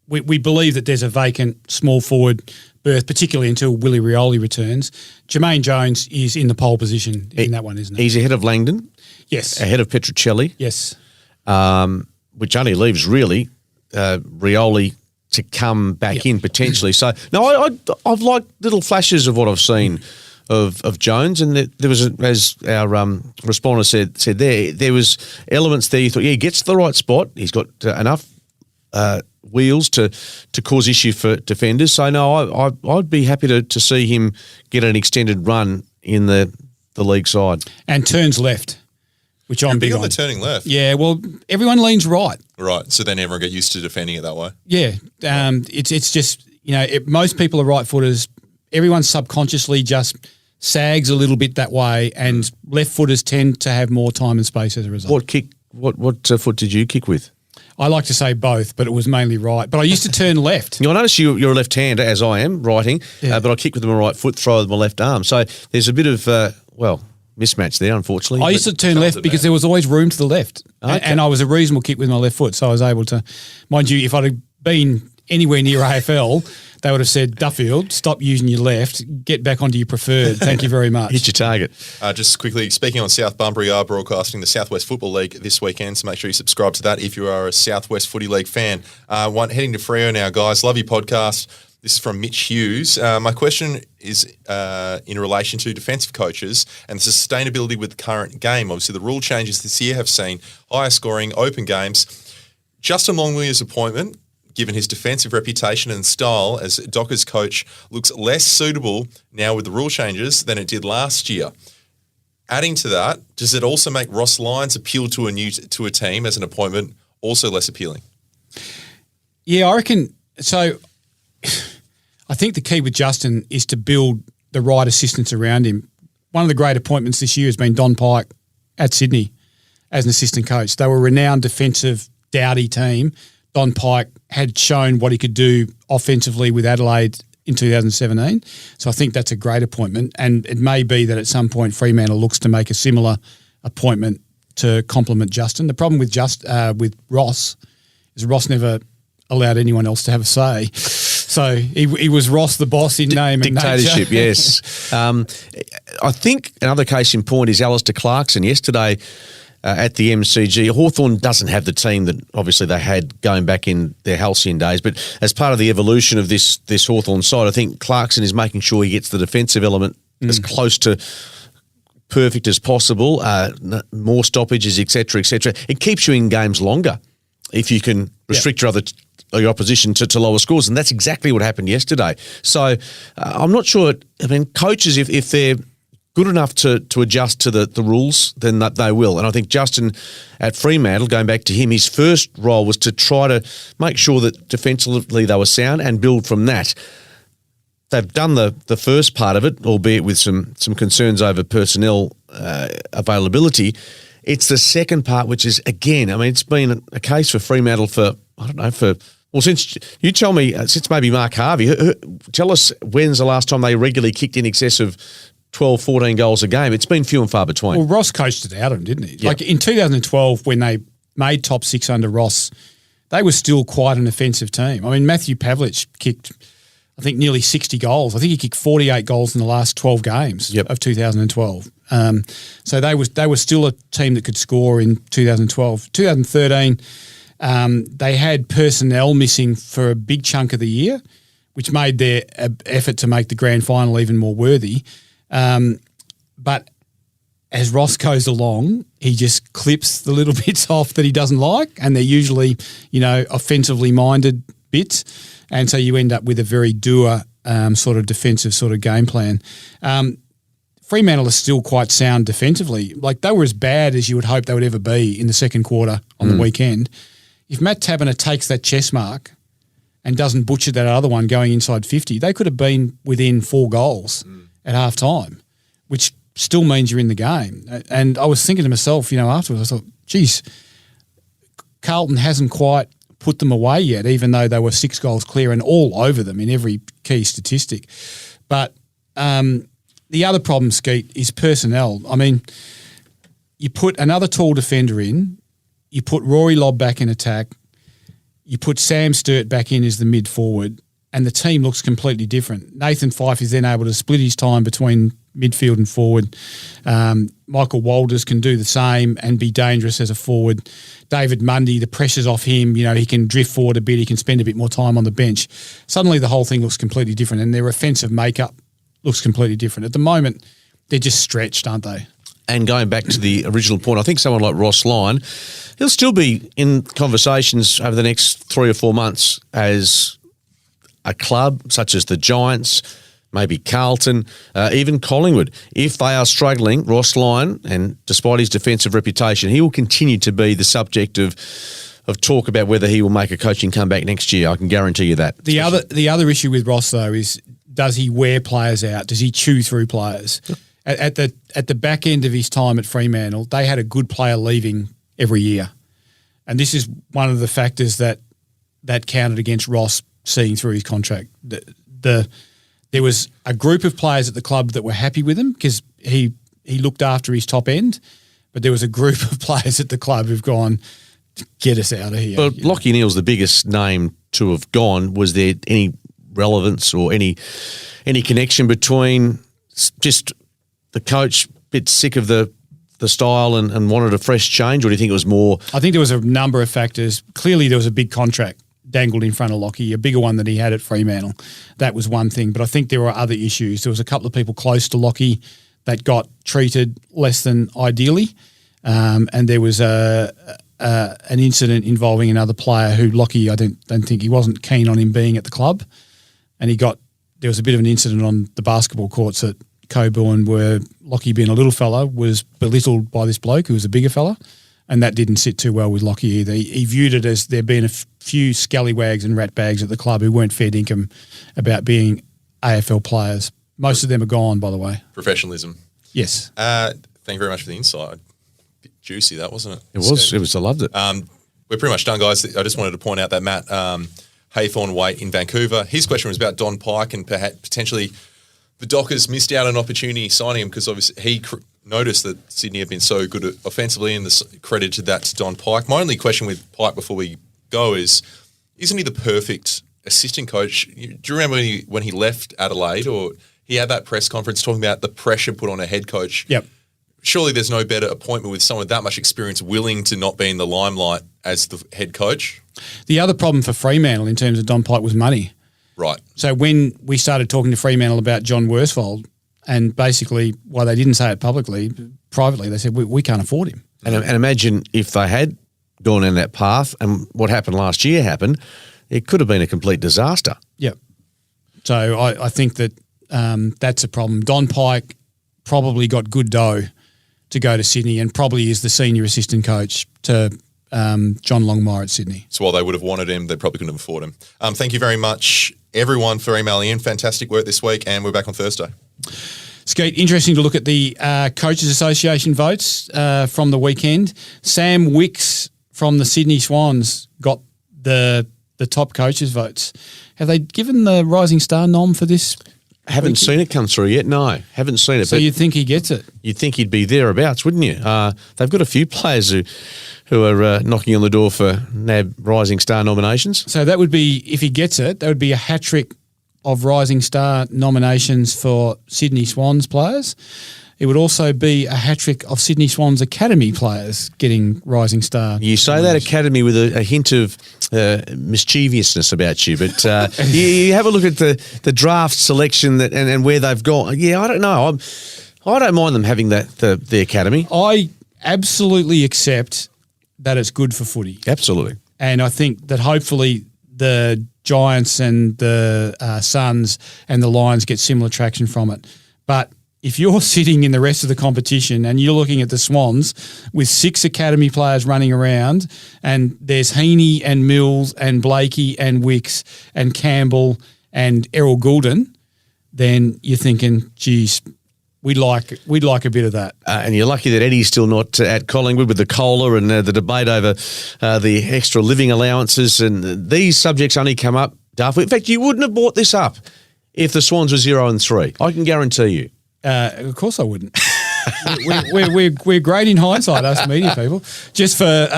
We believe that there's a vacant small forward berth, particularly until Willie Rioli returns. Jermaine Jones is in the pole position in that one, isn't he? He's ahead of Langdon. Yes. Ahead of Petruccelli. Yes. Which only leaves really Rioli to come back in potentially. So no, I've liked little flashes of what I've seen of Jones, and there was, as our responder said there was elements there. You thought, he gets to the right spot. He's got enough wheels to cause issue for defenders. So no, I'd be happy to see him get an extended run in the league side. And turns left, which I'm big on. The turning left. Yeah, well, everyone leans right. Right, so then everyone get used to defending it that way. Yeah, it's just, most people are right footers. Everyone subconsciously just sags a little bit that way, and left footers tend to have more time and space as a result. What foot did you kick with? I like to say both, but it was mainly right. But I used to turn left. I notice you're a left-hander, as I am, writing, but I kick with my right foot, throw with my left arm. So there's a bit of, mismatch there, unfortunately. I used to turn left because there was always room to the left. Okay. And I was a reasonable kick with my left foot, so I was able to, mind you, if I'd have been anywhere near AFL, they would have said, Duffield, stop using your left, get back onto your preferred. Thank you very much. Hit your target. Just quickly, speaking on South Bunbury are broadcasting the Southwest Football League this weekend, so make sure you subscribe to that if you are a Southwest Footy League fan. Heading to Freo now, guys. Love your podcast. This is from Mitch Hughes. My question is in relation to defensive coaches and the sustainability with the current game. Obviously, the rule changes this year have seen higher scoring, open games. Justin Longmuir's appointment, given his defensive reputation and style as Dockers coach, looks less suitable now with the rule changes than it did last year. Adding to that, does it also make Ross Lyon's appeal to a team as an appointment also less appealing? Yeah, I reckon. So I think the key with Justin is to build the right assistants around him. One of the great appointments this year has been Don Pike at Sydney as an assistant coach. They were a renowned defensive dowdy team. Don Pike had shown what he could do offensively with Adelaide in 2017. So I think that's a great appointment. And it may be that at some point Fremantle looks to make a similar appointment to complement Justin. The problem with with Ross is Ross never allowed anyone else to have a say. So he was Ross the boss in name and dictatorship, nature. yes. I think another case in point is Alistair Clarkson. Yesterday at the MCG, Hawthorn doesn't have the team that obviously they had going back in their halcyon days, but as part of the evolution of this Hawthorn side, I think Clarkson is making sure he gets the defensive element as close to perfect as possible, more stoppages, etc., etc. It keeps you in games longer if you can restrict your opposition to lower scores, and that's exactly what happened yesterday. So I'm not sure. I mean, coaches, if they're good enough to adjust to the rules, then they will. And I think Justin at Fremantle, going back to him, his first role was to try to make sure that defensively they were sound and build from that. They've done the first part of it, albeit with some concerns over personnel availability. It's the second part, which is, again, I mean, it's been a case for Fremantle since you tell me, since maybe Mark Harvey, tell us when's the last time they regularly kicked in excess of 12, 14 goals a game. It's been few and far between. Well, Ross coached it out of them, didn't he? Yep. Like in 2012, when they made top six under Ross, they were still quite an offensive team. I mean, Matthew Pavlich kicked, I think, nearly 60 goals. I think he kicked 48 goals in the last 12 games of 2012. So they were still a team that could score in 2012. 2013, they had personnel missing for a big chunk of the year, which made their effort to make the grand final even more worthy. But as Ross goes along, he just clips the little bits off that he doesn't like, and they're usually, offensively minded bits. And so you end up with a very doer sort of defensive sort of game plan. Fremantle are still quite sound defensively. Like, they were as bad as you would hope they would ever be in the second quarter on the weekend. If Matt Taberner takes that chess mark and doesn't butcher that other one going inside 50, they could have been within 4 goals at half time, which still means you're in the game. And I was thinking to myself, afterwards, I thought, geez, Carlton hasn't quite put them away yet, even though they were 6 goals clear and all over them in every key statistic. But the other problem, Skeet, is personnel. I mean, you put another tall defender in, you put Rory Lobb back in attack, you put Sam Sturt back in as the mid-forward, and the team looks completely different. Nathan Fyfe is then able to split his time between midfield and forward. Michael Walters can do the same and be dangerous as a forward. David Mundy, the pressure's off him. He can drift forward a bit. He can spend a bit more time on the bench. Suddenly the whole thing looks completely different, and their offensive makeup looks completely different. At the moment, they're just stretched, aren't they? And going back to the original point, I think someone like Ross Lyon, he'll still be in conversations over the next 3 or 4 months as a club such as the Giants, maybe Carlton, even Collingwood. If they are struggling, Ross Lyon, and despite his defensive reputation, he will continue to be the subject of talk about whether he will make a coaching comeback next year. I can guarantee you that. The other issue with Ross, though, is does he wear players out? Does he chew through players? At the back end of his time at Fremantle, they had a good player leaving every year. And this is one of the factors that counted against Ross seeing through his contract. There was a group of players at the club that were happy with him because he looked after his top end, but there was a group of players at the club who've gone, get us out of here. Well, Lachie Neale's the biggest name to have gone. Was there any relevance or any connection between just the coach a bit sick of the style and wanted a fresh change, or do you think it was more? I think there was a number of factors. Clearly there was a big contract dangled in front of Lachie, a bigger one than he had at Fremantle. That was one thing, but I think there were other issues. There was a couple of people close to Lachie that got treated less than ideally, and there was an incident involving another player who Lachie, I don't think he wasn't keen on him being at the club, and there was a bit of an incident on the basketball courts at Coburn where Lachie, being a little fella, was belittled by this bloke who was a bigger fella, and that didn't sit too well with Lachie either. He viewed it as there being a few scallywags and ratbags at the club who weren't fair dinkum about being AFL players. Most of them are gone, by the way. Professionalism. Yes. Thank you very much for the insight. Bit juicy, that wasn't it? It was. I loved it. We're pretty much done, guys. I just wanted to point out that Matt Haythorne-Waite in Vancouver, his question was about Don Pike and perhaps potentially the Dockers missed out on an opportunity signing him because obviously he noticed that Sydney have been so good offensively, and credited that to Don Pike. My only question with Pike before we go is, isn't he the perfect assistant coach? Do you remember when he left Adelaide, or he had that press conference talking about the pressure put on a head coach? Yep. Surely there's no better appointment with someone with that much experience willing to not be in the limelight as the head coach. The other problem for Fremantle in terms of Don Pike was money. Right. So when we started talking to Fremantle about John Worsfold, and basically why they didn't say it privately, they said, we can't afford him. And imagine if they had gone down that path and what happened last year happened, it could have been a complete disaster. Yep. So I think that that's a problem. Don Pike probably got good dough to go to Sydney and probably is the senior assistant coach to John Longmire at Sydney. So while they would have wanted him, they probably couldn't afford him. Thank you very much, everyone, for emailing in. Fantastic work this week, and we're back on Thursday. Skeet, interesting to look at the Coaches Association votes from the weekend. Sam Wicks from the Sydney Swans got the top coaches votes. Have they given the Rising Star nom for this? Haven't seen it come through yet, no. Haven't seen it. So you'd think he gets it? You'd think he'd be thereabouts, wouldn't you? They've got a few players who are knocking on the door for NAB Rising Star nominations. So that would be, if he gets it, that would be a hat-trick of Rising Star nominations for Sydney Swans players. It would also be a hat-trick of Sydney Swans Academy players getting Rising Star. You say that Academy with a hint of mischievousness about you, but you have a look at the draft selection and where they've gone. Yeah, I don't know. I don't mind them having the Academy. I absolutely accept that it's good for footy. Absolutely. And I think that hopefully the Giants and the Suns and the Lions get similar traction from it. But if you're sitting in the rest of the competition and you're looking at the Swans with 6 Academy players running around, and there's Heaney and Mills and Blakey and Wicks and Campbell and Errol Goulden, then you're thinking, geez, we'd like a bit of that. And you're lucky that Eddie's still not at Collingwood with the COLA and the debate over the extra living allowances. And these subjects only come up, Duff. In fact, you wouldn't have brought this up if the Swans were 0-3. I can guarantee you. Of course I wouldn't. we're great in hindsight, us media people. Just for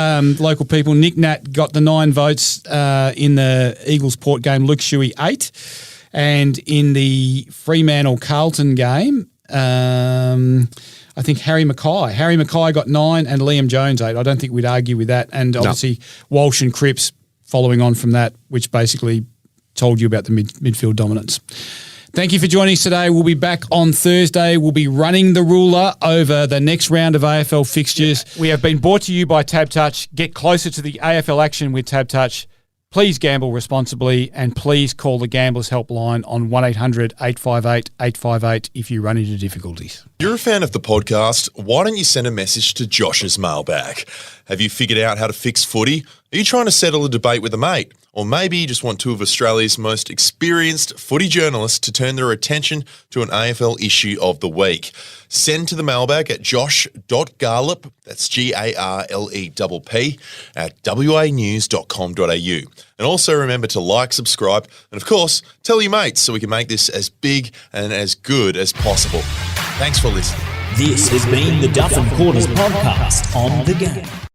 local people, Nick Nat got the 9 votes in the Eagles-Port game, Luke Shuey 8. And in the Fremantle-Carlton game, I think Harry Mackay got 9 and Liam Jones 8. I don't think we'd argue with that. And obviously Walsh and Cripps following on from that, which basically told you about the midfield dominance. Thank you for joining us today. We'll be back on Thursday. We'll be running the ruler over the next round of AFL fixtures. We have been brought to you by Tab Touch. Get closer to the AFL action with Tab Touch. Please gamble responsibly, and please call the Gamblers Helpline on 1-800-858-858 if you run into difficulties. You're a fan of the podcast? Why don't you send a message to Josh's mailbag? Have you figured out how to fix footy? Are you trying to settle a debate with a mate? or maybe you just want two of Australia's most experienced footy journalists to turn their attention to an AFL issue of the week. Send to the mailbag at josh.garlep, that's GARLEPP, at wanews.com.au. And also remember to like, subscribe, and of course, tell your mates so we can make this as big and as good as possible. Thanks for listening. This has been the Duff and Quarters podcast on The Game.